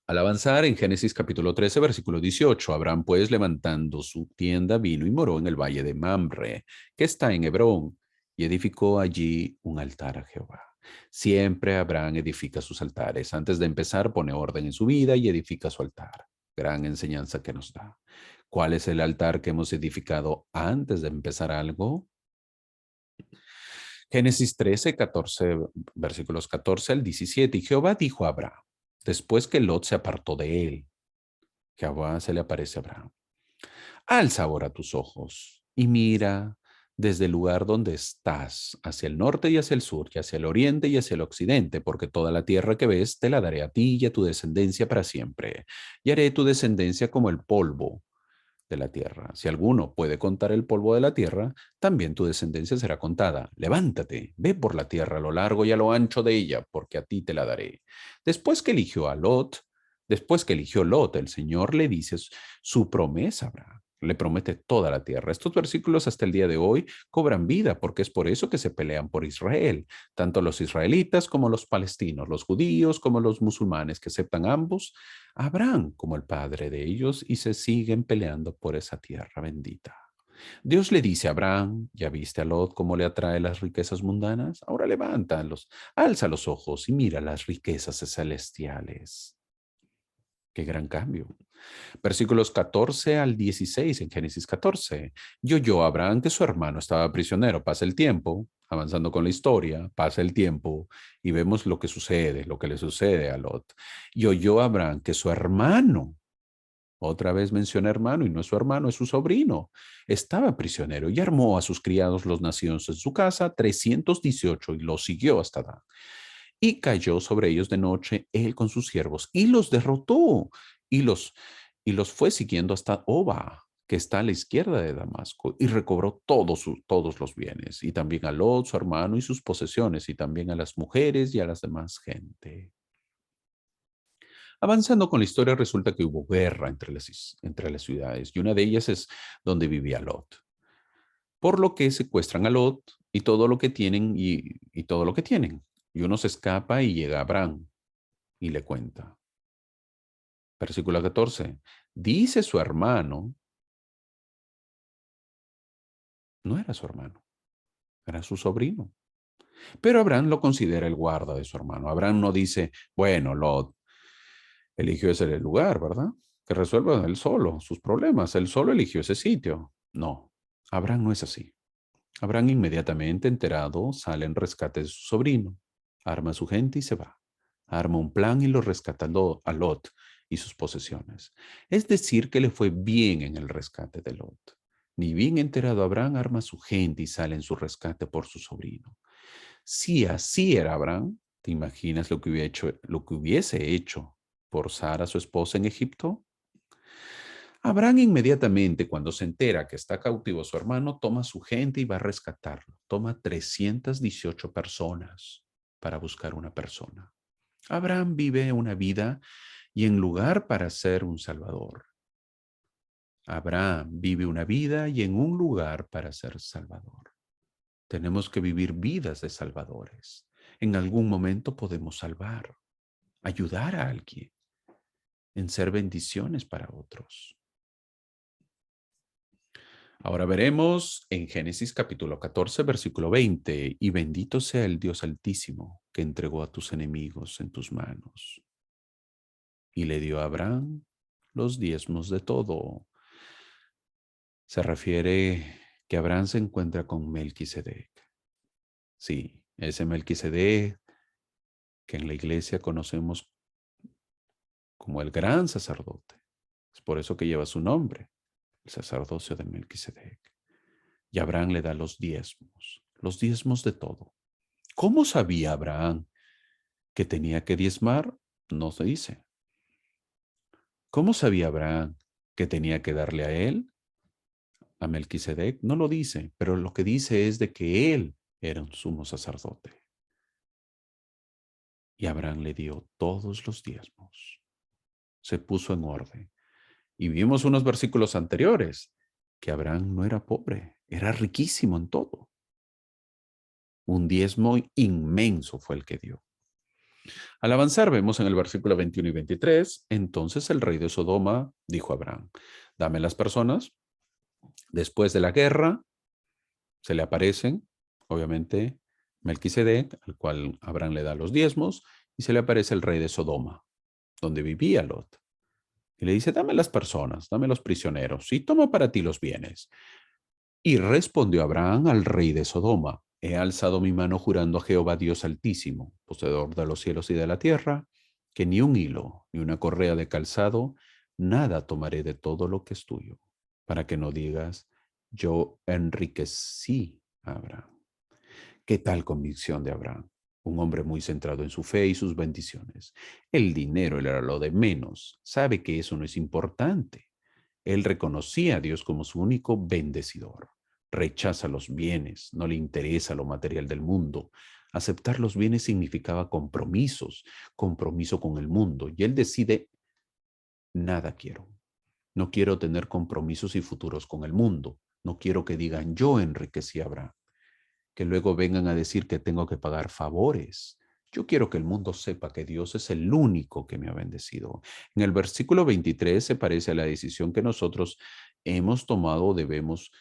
Al avanzar en Génesis capítulo 13, versículo 18, Abraham pues levantando su tienda vino y moró en el valle de Mamre, que está en Hebrón, y edificó allí un altar a Jehová. Siempre Abraham edifica sus altares. Antes de empezar pone orden en su vida y edifica su altar. Gran enseñanza que nos da. ¿Cuál es el altar que hemos edificado antes de empezar algo? Génesis 13, 14, versículos 14 al 17. Y Jehová dijo a Abraham, después que Lot se apartó de él, Jehová se le aparece a Abraham. Alza ahora tus ojos y mira desde el lugar donde estás, hacia el norte y hacia el sur, y hacia el oriente y hacia el occidente, porque toda la tierra que ves te la daré a ti y a tu descendencia para siempre, y haré tu descendencia como el polvo de la tierra. Si alguno puede contar el polvo de la tierra, también tu descendencia será contada. Levántate, ve por la tierra a lo largo y a lo ancho de ella, porque a ti te la daré. Después que eligió a Lot, después que eligió Lot, el Señor le dice su promesa, Abraham. Le promete toda la tierra. Estos versículos hasta el día de hoy cobran vida porque es por eso que se pelean por Israel, tanto los israelitas como los palestinos, los judíos como los musulmanes, que aceptan ambos a Abraham como el padre de ellos y se siguen peleando por esa tierra bendita. Dios le dice a Abraham, ¿ya viste a Lot cómo le atrae las riquezas mundanas? Ahora levántalos, alza los ojos y mira las riquezas celestiales. Qué gran cambio. Versículos 14 al 16 en Génesis 14. Y oyó Abraham que su hermano estaba prisionero. Pasa el tiempo, avanzando con la historia, pasa el tiempo y vemos lo que sucede, lo que le sucede a Lot. Y oyó Abraham que su hermano, otra vez menciona hermano y no es su hermano, es su sobrino, estaba prisionero y armó a sus criados los nacidos en su casa, 318, y los siguió hasta Dan. Y cayó sobre ellos de noche él con sus siervos y los derrotó y los, y los fue siguiendo hasta Oba. que está a la izquierda de Damasco, y recobró todos los bienes, y también a Lot, su hermano, y sus posesiones, y también a las mujeres y a las demás gente. Avanzando con la historia, resulta que hubo guerra entre las ciudades, y una de ellas es donde vivía Lot. Por lo que secuestran a Lot y todo lo que tienen y todo lo que tienen. Y uno se escapa y llega a Abraham y le cuenta. Versículo 14. Dice su hermano, no era su hermano, era su sobrino. Pero Abraham lo considera el guarda de su hermano. Abraham no dice, bueno, Lot eligió ese lugar, ¿verdad? Que resuelva él solo sus problemas. Él solo eligió ese sitio. No, Abraham no es así. Abraham inmediatamente enterado sale en rescate de su sobrino, arma a su gente y se va. Arma un plan y lo rescata a Lot y sus posesiones. Es decir, que le fue bien en el rescate de Lot. Ni bien enterado Abraham arma a su gente y sale en su rescate por su sobrino. Si así era Abraham, ¿te imaginas lo que hubiese hecho por Sara, su esposa en Egipto? Abraham inmediatamente, cuando se entera que está cautivo su hermano, toma a su gente y va a rescatarlo. Toma 318 personas para buscar una persona. Abraham vive una vida y en lugar para ser un salvador. Abraham vive una vida y en un lugar para ser salvador. Tenemos que vivir vidas de salvadores. En algún momento podemos salvar, ayudar a alguien, en ser bendiciones para otros. Ahora veremos en Génesis capítulo 14, versículo 20, y bendito sea el Dios Altísimo que entregó a tus enemigos en tus manos. Y le dio a Abraham los diezmos de todo. Se refiere que Abraham se encuentra con Melquisedec. Sí, ese Melquisedec que en la iglesia conocemos como el gran sacerdote. Es por eso que lleva su nombre, el sacerdocio de Melquisedec. Y Abraham le da los diezmos de todo. ¿Cómo sabía Abraham que tenía que diezmar? No se dice. ¿Cómo sabía Abraham que tenía que darle a él, a Melquisedec? No lo dice, pero lo que dice es de que él era un sumo sacerdote. Y Abraham le dio todos los diezmos. Se puso en orden. Y vimos unos versículos anteriores que Abraham no era pobre, era riquísimo en todo. Un diezmo inmenso fue el que dio. Al avanzar, vemos en el versículo 21 y 23, entonces el rey de Sodoma dijo a Abraham, dame las personas. Después de la guerra, se le aparecen, obviamente, Melquisedec, al cual Abraham le da los diezmos, y se le aparece el rey de Sodoma, donde vivía Lot. Y le dice, dame las personas, dame los prisioneros, y toma para ti los bienes. Y respondió Abraham al rey de Sodoma, he alzado mi mano jurando a Jehová Dios Altísimo, poseedor de los cielos y de la tierra, que ni un hilo, ni una correa de calzado, nada tomaré de todo lo que es tuyo, para que no digas, yo enriquecí a Abraham. ¿Qué tal convicción de Abraham? Un hombre muy centrado en su fe y sus bendiciones. El dinero era lo de menos. Sabe que eso no es importante. Él reconocía a Dios como su único bendecidor. Rechaza los bienes, no le interesa lo material del mundo. Aceptar los bienes significaba compromisos, compromiso con el mundo. Y él decide, nada quiero. No quiero tener compromisos y futuros con el mundo. No quiero que digan, yo enriquecí a Abraham. Que luego vengan a decir que tengo que pagar favores. Yo quiero que el mundo sepa que Dios es el único que me ha bendecido. En el versículo 23 se parece a la decisión que nosotros hemos tomado, debemos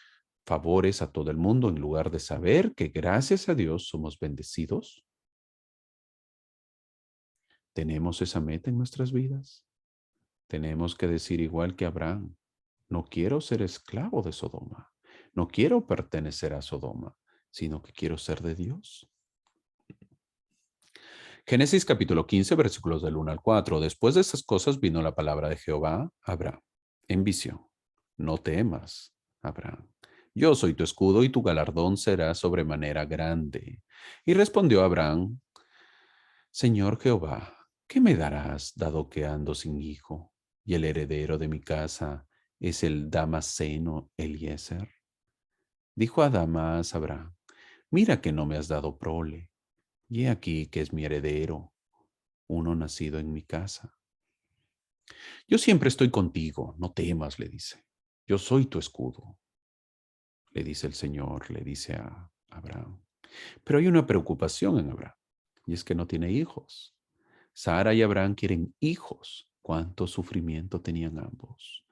favores a todo el mundo en lugar de saber que gracias a Dios somos bendecidos. ¿Tenemos esa meta en nuestras vidas? Tenemos que decir igual que Abraham, no quiero ser esclavo de Sodoma, no quiero pertenecer a Sodoma, sino que quiero ser de Dios. Génesis capítulo 15, versículos del 1 al 4. Después de estas cosas vino la palabra de Jehová a Abraham en visión. No temas, Abraham. Yo soy tu escudo y tu galardón será sobremanera grande. Y respondió Abraham, Señor Jehová, ¿qué me darás dado que ando sin hijo? Y el heredero de mi casa ¿Es el Damaseno Eliezer? Dijo Adamás a Abraham, mira que no me has dado prole, y he aquí que es mi heredero, uno nacido en mi casa. Yo siempre estoy contigo, no temas, le dice. Yo soy tu escudo, le dice el Señor, le dice a Abraham. Pero hay una preocupación en Abraham, y es que no tiene hijos. Sara y Abraham quieren hijos. ¿Cuánto sufrimiento tenían ambos?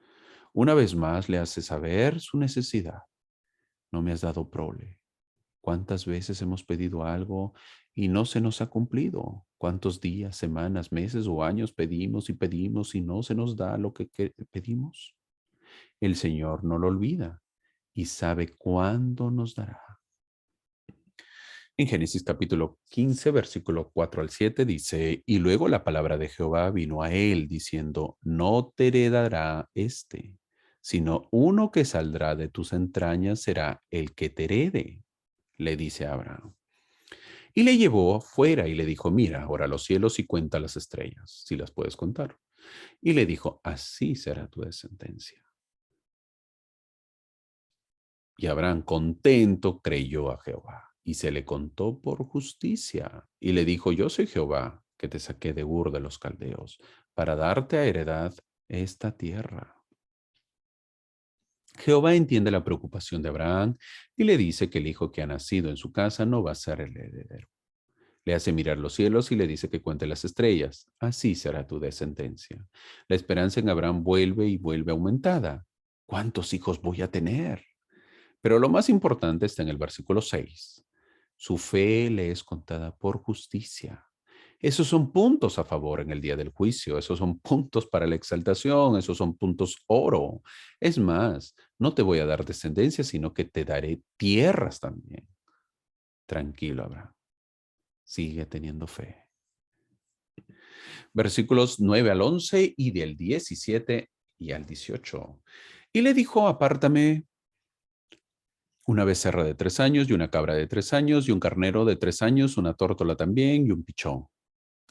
Una vez más le hace saber su necesidad. No me has dado prole. ¿Cuántas veces hemos pedido algo y no se nos ha cumplido? ¿Cuántos días, semanas, meses o años pedimos y no se nos da lo que pedimos? El Señor no lo olvida y sabe cuándo nos dará. En Génesis capítulo 15, versículo 4 al 7 dice, y luego la palabra de Jehová vino a él diciendo, no te heredará este, sino uno que saldrá de tus entrañas será el que te herede, le dice a Abraham. Y le llevó fuera y le dijo, mira ahora los cielos y cuenta las estrellas, si las puedes contar. Y le dijo, así será tu descendencia. Y Abraham contento creyó a Jehová y se le contó por justicia. Y le dijo, yo soy Jehová que te saqué de Ur de los Caldeos para darte a heredad esta tierra. Jehová entiende la preocupación de Abraham y le dice que el hijo que ha nacido en su casa no va a ser el heredero. Le hace mirar los cielos y le dice que cuente las estrellas. Así será tu descendencia. La esperanza en Abraham vuelve y vuelve aumentada. ¿Cuántos hijos voy a tener? Pero lo más importante está en el versículo 6. Su fe le es contada por justicia. Esos son puntos a favor en el día del juicio, esos son puntos para la exaltación, esos son puntos oro. Es más, no te voy a dar descendencia, sino que te daré tierras también. Tranquilo, Abraham, sigue teniendo fe. Versículos 9 al 11 y del 17 y al 18. Y le dijo, apártame una becerra de 3 años y una cabra de 3 años y un carnero de 3 años, una tórtola también y un pichón.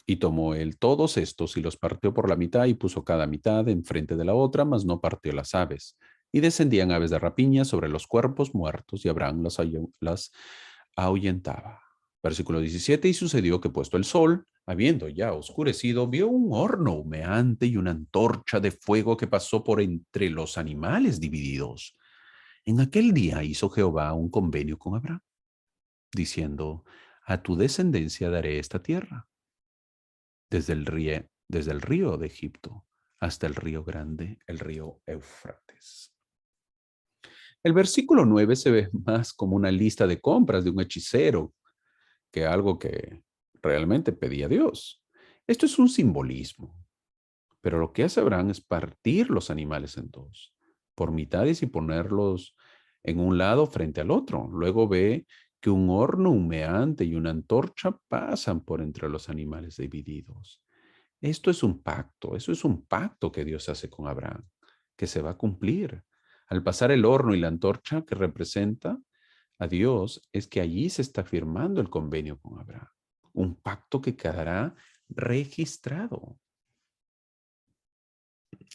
Y tomó él todos estos y los partió por la mitad y puso cada mitad enfrente de la otra, mas no partió las aves. Y descendían aves de rapiña sobre los cuerpos muertos y Abraham las ahuyentaba. Versículo 17, y sucedió que puesto el sol, habiendo ya oscurecido, vio un horno humeante y una antorcha de fuego que pasó por entre los animales divididos. En aquel día hizo Jehová un convenio con Abraham, diciendo, a tu descendencia daré esta tierra, desde el río de Egipto hasta el río grande, el río Éufrates. El versículo 9 se ve más como una lista de compras de un hechicero que algo que realmente pedía Dios. Esto es un simbolismo, pero lo que hace Abraham es partir los animales en dos, por mitades y ponerlos en un lado frente al otro. Luego ve que un horno humeante y una antorcha pasan por entre los animales divididos. Esto es un pacto, eso es un pacto que Dios hace con Abraham, que se va a cumplir. Al pasar el horno y la antorcha que representa a Dios, es que allí se está firmando el convenio con Abraham, un pacto que quedará registrado.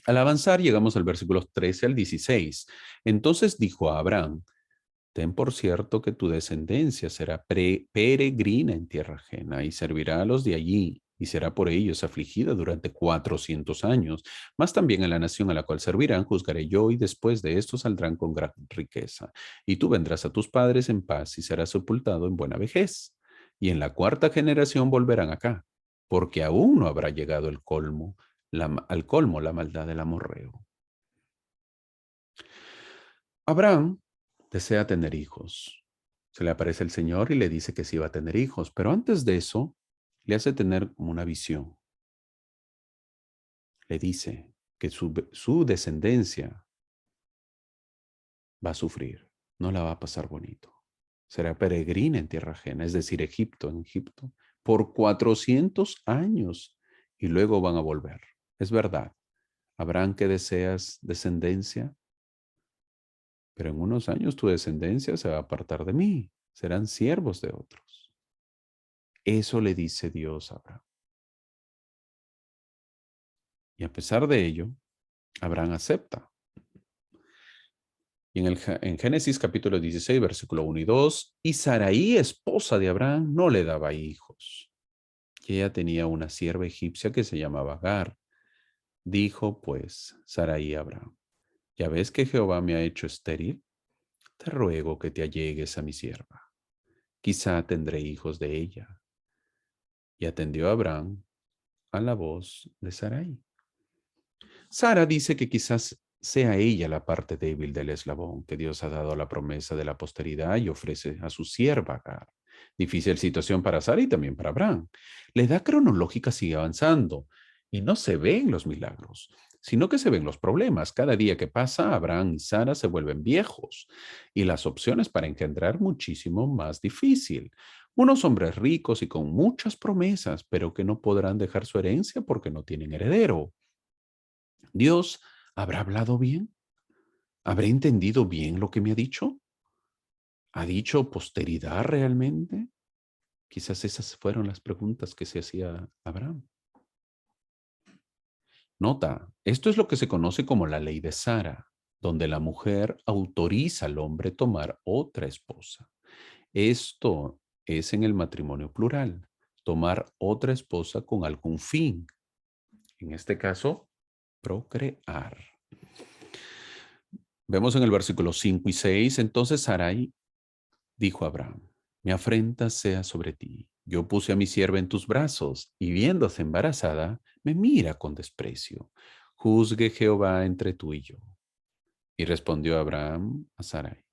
Al avanzar llegamos al versículo 13 al 16. Entonces dijo a Abraham, ten por cierto que tu descendencia será peregrina en tierra ajena y servirá a los de allí y será por ellos afligida durante 400 años. Mas también en la nación a la cual servirán juzgaré yo y después de esto saldrán con gran riqueza. Y tú vendrás a tus padres en paz y serás sepultado en buena vejez. Y en la cuarta generación volverán acá, porque aún no habrá llegado el colmo, al colmo la maldad del amorreo. Abraham desea tener hijos. Se le aparece el Señor y le dice que sí va a tener hijos, pero antes de eso le hace tener como una visión. Le dice que su descendencia va a sufrir, no la va a pasar bonito. Será peregrina en tierra ajena, es decir, en Egipto, por 400 años y luego van a volver. Es verdad, Abraham que deseas descendencia, pero en unos años tu descendencia se va a apartar de mí, serán siervos de otros. Eso le dice Dios a Abraham. Y a pesar de ello, Abraham acepta. Y en Génesis capítulo 16, versículo 1 y 2, y Sarai, esposa de Abraham, no le daba hijos. Y ella tenía una sierva egipcia que se llamaba Agar. Dijo pues Sarai a Abraham, ¿ya ves que Jehová me ha hecho estéril? Te ruego que te allegues a mi sierva. Quizá tendré hijos de ella. Y atendió Abraham a la voz de Sarai. Sara dice que quizás sea ella la parte débil del eslabón, que Dios ha dado la promesa de la posteridad y ofrece a su sierva Agar. Difícil situación para Sara y también para Abraham. La edad cronológica sigue avanzando y no se ven los milagros, sino que se ven los problemas. Cada día que pasa, Abraham y Sara se vuelven viejos y las opciones para engendrar muchísimo más difícil. Unos hombres ricos y con muchas promesas, pero que no podrán dejar su herencia porque no tienen heredero. ¿Dios habrá hablado bien? ¿Habré entendido bien lo que me ha dicho? ¿Ha dicho posteridad realmente? Quizás esas fueron las preguntas que se hacía Abraham. Nota, esto es lo que se conoce como la ley de Sara, donde la mujer autoriza al hombre tomar otra esposa. Esto es en el matrimonio plural, tomar otra esposa con algún fin. En este caso, procrear. Vemos en el versículo 5 y 6, entonces Sarai dijo Abraham, mi afrenta sea sobre ti. Yo puse a mi sierva en tus brazos y viéndose embarazada, me mira con desprecio. Juzgue Jehová entre tú y yo. Y respondió Abraham a Sarai,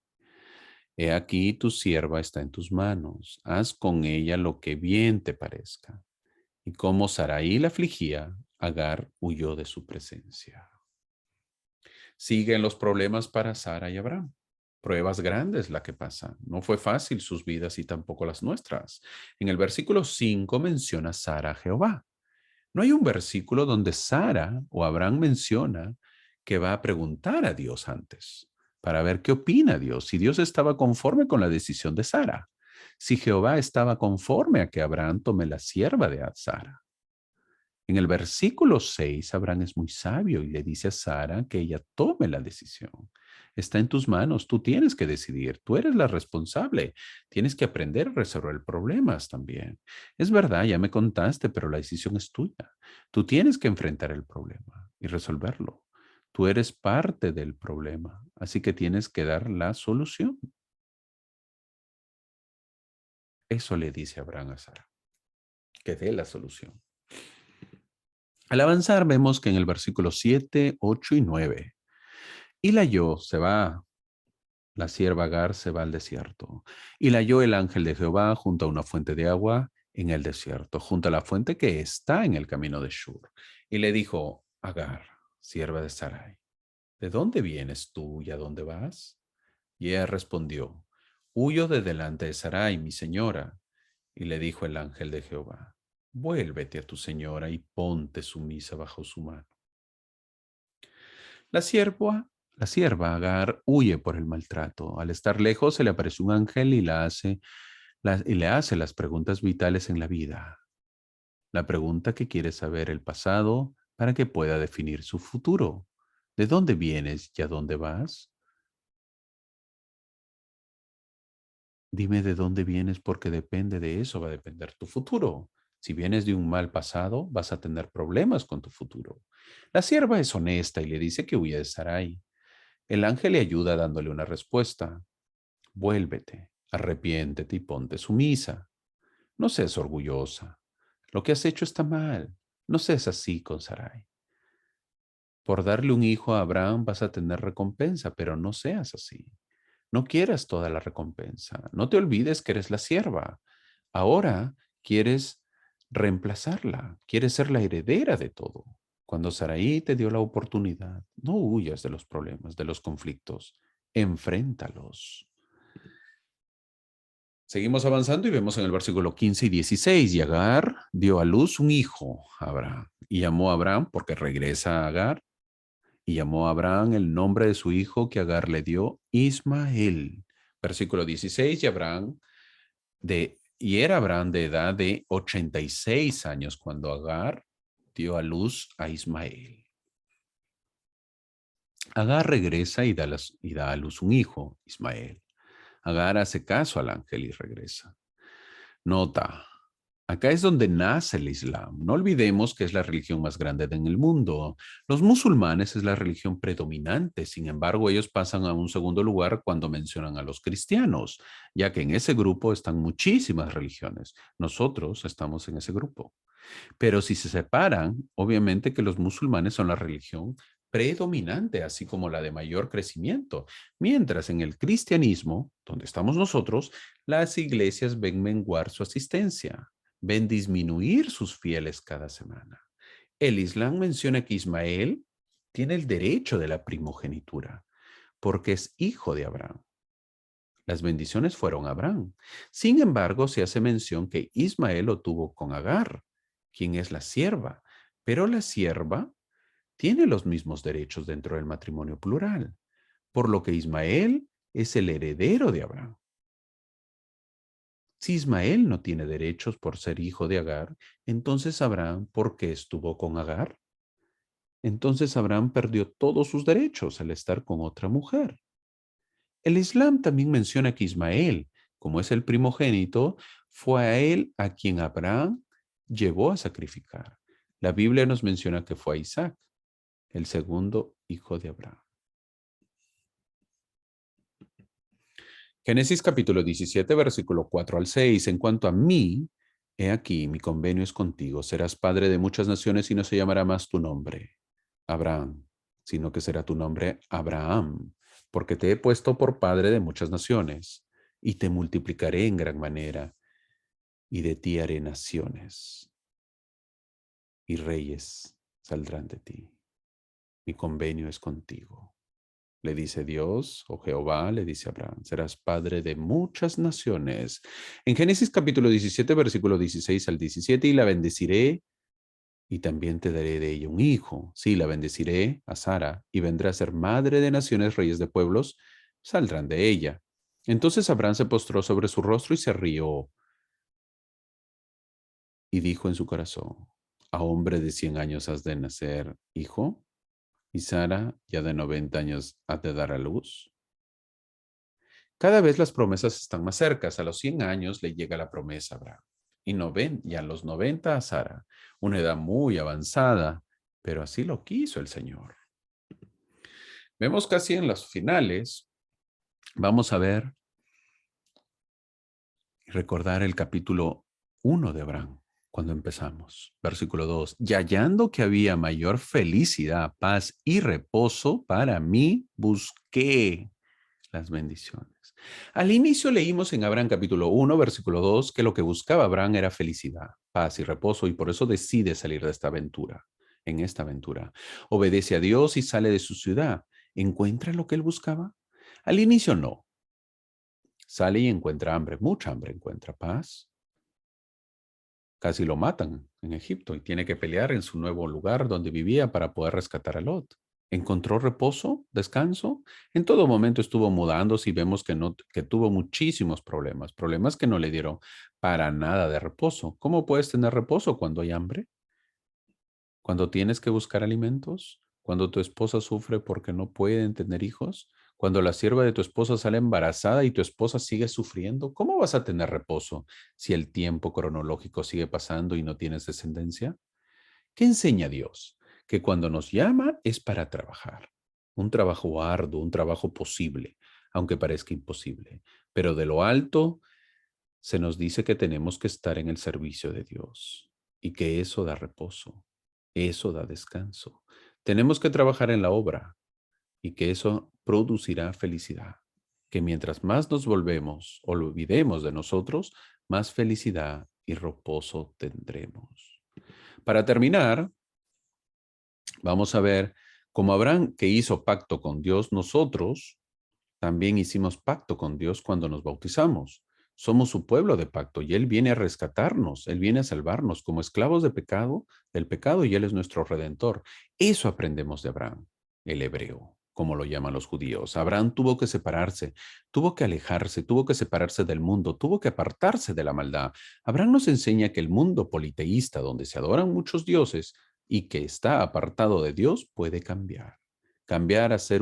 he aquí tu sierva está en tus manos, haz con ella lo que bien te parezca. Y como Sarai la afligía, Agar huyó de su presencia. Siguen los problemas para Sara y Abraham. Pruebas grandes la que pasa. No fue fácil sus vidas y tampoco las nuestras. En el versículo 5 menciona Sara a Jehová. No hay un versículo donde Sara o Abraham menciona que va a preguntar a Dios antes para ver qué opina Dios, si Dios estaba conforme con la decisión de Sara, si Jehová estaba conforme a que Abraham tome la sierva de Sara. En el versículo 6, Abraham es muy sabio y le dice a Sara que ella tome la decisión. Está en tus manos, tú tienes que decidir, tú eres la responsable, tienes que aprender a resolver problemas también. Es verdad, ya me contaste, pero la decisión es tuya. Tú tienes que enfrentar el problema y resolverlo. Tú eres parte del problema, así que tienes que dar la solución. Eso le dice Abraham a Sara, que dé la solución. Al avanzar, vemos que en el versículo 7, 8 y 9, y la halló, se va, la sierva Agar se va al desierto. Y la halló el ángel de Jehová junto a una fuente de agua en el desierto, junto a la fuente que está en el camino de Shur. Y le dijo, Agar, sierva de Sarai, ¿de dónde vienes tú y a dónde vas? Y ella respondió, huyo de delante de Sarai, mi señora. Y le dijo el ángel de Jehová, vuélvete a tu señora y ponte sumisa bajo su mano. La sierva, la sierva Agar huye por el maltrato. Al estar lejos se le aparece un ángel y y le hace las preguntas vitales en la vida. La pregunta que quiere saber el pasado para que pueda definir su futuro. ¿De dónde vienes y a dónde vas? Dime de dónde vienes porque depende de eso, va a depender tu futuro. Si vienes de un mal pasado, vas a tener problemas con tu futuro. La sierva es honesta y le dice que huye de Sarai. El ángel le ayuda dándole una respuesta. Vuélvete, arrepiéntete y ponte sumisa. No seas orgullosa. Lo que has hecho está mal. No seas así con Sarai. Por darle un hijo a Abraham vas a tener recompensa, pero no seas así. No quieras toda la recompensa. No te olvides que eres la sierva. Ahora quieres reemplazarla. Quieres ser la heredera de todo. Cuando Sarai te dio la oportunidad, no huyas de los problemas, de los conflictos. Enfréntalos. Seguimos avanzando y vemos en el versículo 15 y 16, y Agar dio a luz un hijo a Abraham, y llamó a Abraham, porque regresa a Agar, y llamó a Abraham el nombre de su hijo que Agar le dio, Ismael. Versículo 16, y era Abraham de edad de 86 años cuando Agar dio a luz a Ismael. Agar regresa y da a luz un hijo, Ismael. Agar hace caso al ángel y regresa. Nota, acá es donde nace el Islam. No olvidemos que es la religión más grande en el mundo. Los musulmanes es la religión predominante. Sin embargo, ellos pasan a un segundo lugar cuando mencionan a los cristianos, ya que en ese grupo están muchísimas religiones. Nosotros estamos en ese grupo. Pero si se separan, obviamente que los musulmanes son la religión predominante, así como la de mayor crecimiento, mientras en el cristianismo, donde estamos nosotros, las iglesias ven menguar su asistencia, ven disminuir sus fieles cada semana. El Islam menciona que Ismael tiene el derecho de la primogenitura, porque es hijo de Abraham. Las bendiciones fueron a Abraham. Sin embargo, se hace mención que Ismael lo tuvo con Agar, quien es la sierva, pero la sierva tiene los mismos derechos dentro del matrimonio plural, por lo que Ismael es el heredero de Abraham. Si Ismael no tiene derechos por ser hijo de Agar, entonces Abraham, ¿por qué estuvo con Agar? Entonces Abraham perdió todos sus derechos al estar con otra mujer. El Islam también menciona que Ismael, como es el primogénito, fue a él a quien Abraham llevó a sacrificar. La Biblia nos menciona que fue a Isaac, el segundo hijo de Abraham. Génesis capítulo 17, versículo 4 al 6. En cuanto a mí, he aquí, mi convenio es contigo. Serás padre de muchas naciones y no se llamará más tu nombre Abraham, sino que será tu nombre Abraham, porque te he puesto por padre de muchas naciones y te multiplicaré en gran manera y de ti haré naciones y reyes saldrán de ti. Mi convenio es contigo. Le dice Dios, o Jehová, le dice a Abraham, serás padre de muchas naciones. En Génesis capítulo 17, versículo 16 al 17, y la bendeciré y también te daré de ella un hijo. Sí, la bendeciré a Sara y vendrá a ser madre de naciones, reyes de pueblos, saldrán de ella. Entonces Abraham se postró sobre su rostro y se rió y dijo en su corazón, a hombre de 100 años has de nacer hijo y Sara ya de 90 años ha de dar a luz. Cada vez las promesas están más cercas. A los 100 años le llega la promesa a Abraham. Y a los 90 a Sara, una edad muy avanzada, pero así lo quiso el Señor. Vemos casi en las finales, vamos a ver y recordar el capítulo 1 de Abraham, cuando empezamos. Versículo 2. Y hallando que había mayor felicidad, paz y reposo para mí, busqué las bendiciones. Al inicio leímos en Abraham capítulo 1, versículo 2, que lo que buscaba Abraham era felicidad, paz y reposo, y por eso decide salir de esta aventura, en esta aventura. Obedece a Dios y sale de su ciudad. ¿Encuentra lo que él buscaba? Al inicio no. Sale y encuentra hambre, mucha hambre, encuentra paz. Casi lo matan en Egipto y tiene que pelear en su nuevo lugar donde vivía para poder rescatar a Lot. ¿Encontró reposo, descanso? En todo momento estuvo mudándose y vemos que, no, que tuvo muchísimos problemas, problemas que no le dieron para nada de reposo. ¿Cómo puedes tener reposo cuando hay hambre? Cuando tienes que buscar alimentos, cuando tu esposa sufre porque no pueden tener hijos, cuando la sierva de tu esposa sale embarazada y tu esposa sigue sufriendo, ¿cómo vas a tener reposo si el tiempo cronológico sigue pasando y no tienes descendencia? ¿Qué enseña Dios? Que cuando nos llama es para trabajar. Un trabajo arduo, un trabajo posible, aunque parezca imposible. Pero de lo alto se nos dice que tenemos que estar en el servicio de Dios y que eso da reposo, eso da descanso. Tenemos que trabajar en la obra y que eso producirá felicidad. Que mientras más nos volvemos, olvidemos de nosotros, más felicidad y reposo tendremos. Para terminar, vamos a ver cómo Abraham, que hizo pacto con Dios, nosotros también hicimos pacto con Dios cuando nos bautizamos. Somos su pueblo de pacto y Él viene a rescatarnos, Él viene a salvarnos como esclavos de pecado, del pecado y Él es nuestro redentor. Eso aprendemos de Abraham, el hebreo, como lo llaman los judíos. Abraham tuvo que separarse, tuvo que alejarse, tuvo que separarse del mundo, tuvo que apartarse de la maldad. Abraham nos enseña que el mundo politeísta, donde se adoran muchos dioses y que está apartado de Dios, puede cambiar. cambiar a ser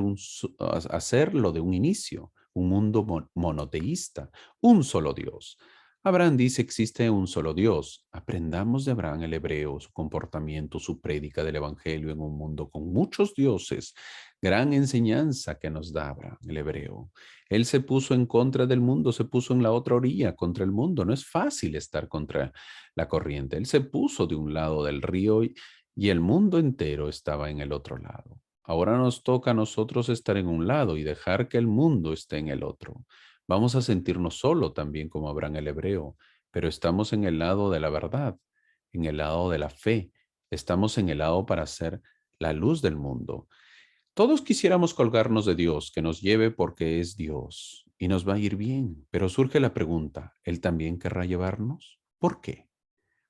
a ser lo de un inicio, un mundo monoteísta, un solo Dios. Abraham dice existe un solo Dios. Aprendamos de Abraham el hebreo, su comportamiento, su prédica del Evangelio en un mundo con muchos dioses. Gran enseñanza que nos da Abraham el hebreo. Él se puso en contra del mundo, se puso en la otra orilla, contra el mundo. No es fácil estar contra la corriente. Él se puso de un lado del río y el mundo entero estaba en el otro lado. Ahora nos toca a nosotros estar en un lado y dejar que el mundo esté en el otro. Vamos a sentirnos solo también como Abraham el hebreo, pero estamos en el lado de la verdad, en el lado de la fe. Estamos en el lado para ser la luz del mundo. Todos quisiéramos colgarnos de Dios, que nos lleve porque es Dios y nos va a ir bien. Pero surge la pregunta, ¿Él también querrá llevarnos? ¿Por qué?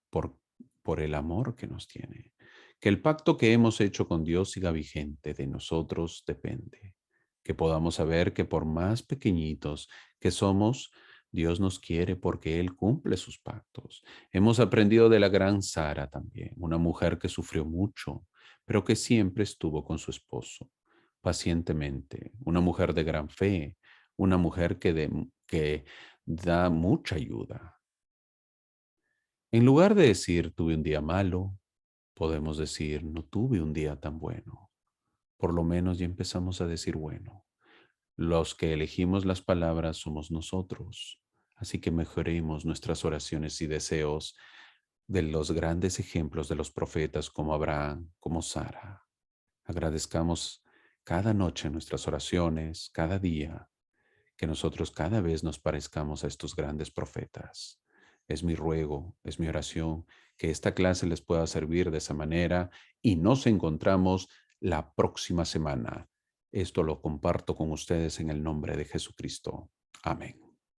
Por, por el amor que nos tiene. Que el pacto que hemos hecho con Dios siga vigente, de nosotros depende. Que podamos saber que por más pequeñitos que somos, Dios nos quiere porque Él cumple sus pactos. Hemos aprendido de la gran Sara también, una mujer que sufrió mucho, pero que siempre estuvo con su esposo, pacientemente, una mujer de gran fe, una mujer que da mucha ayuda. En lugar de decir tuve un día malo, podemos decir no tuve un día tan bueno. Por lo menos ya empezamos a decir bueno. Los que elegimos las palabras somos nosotros. Así que mejoremos nuestras oraciones y deseos de los grandes ejemplos de los profetas como Abraham, como Sara. Agradezcamos cada noche nuestras oraciones, cada día, que nosotros cada vez nos parezcamos a estos grandes profetas. Es mi ruego, es mi oración, que esta clase les pueda servir de esa manera y nos encontramos la próxima semana. Esto lo comparto con ustedes en el nombre de Jesucristo. Amén.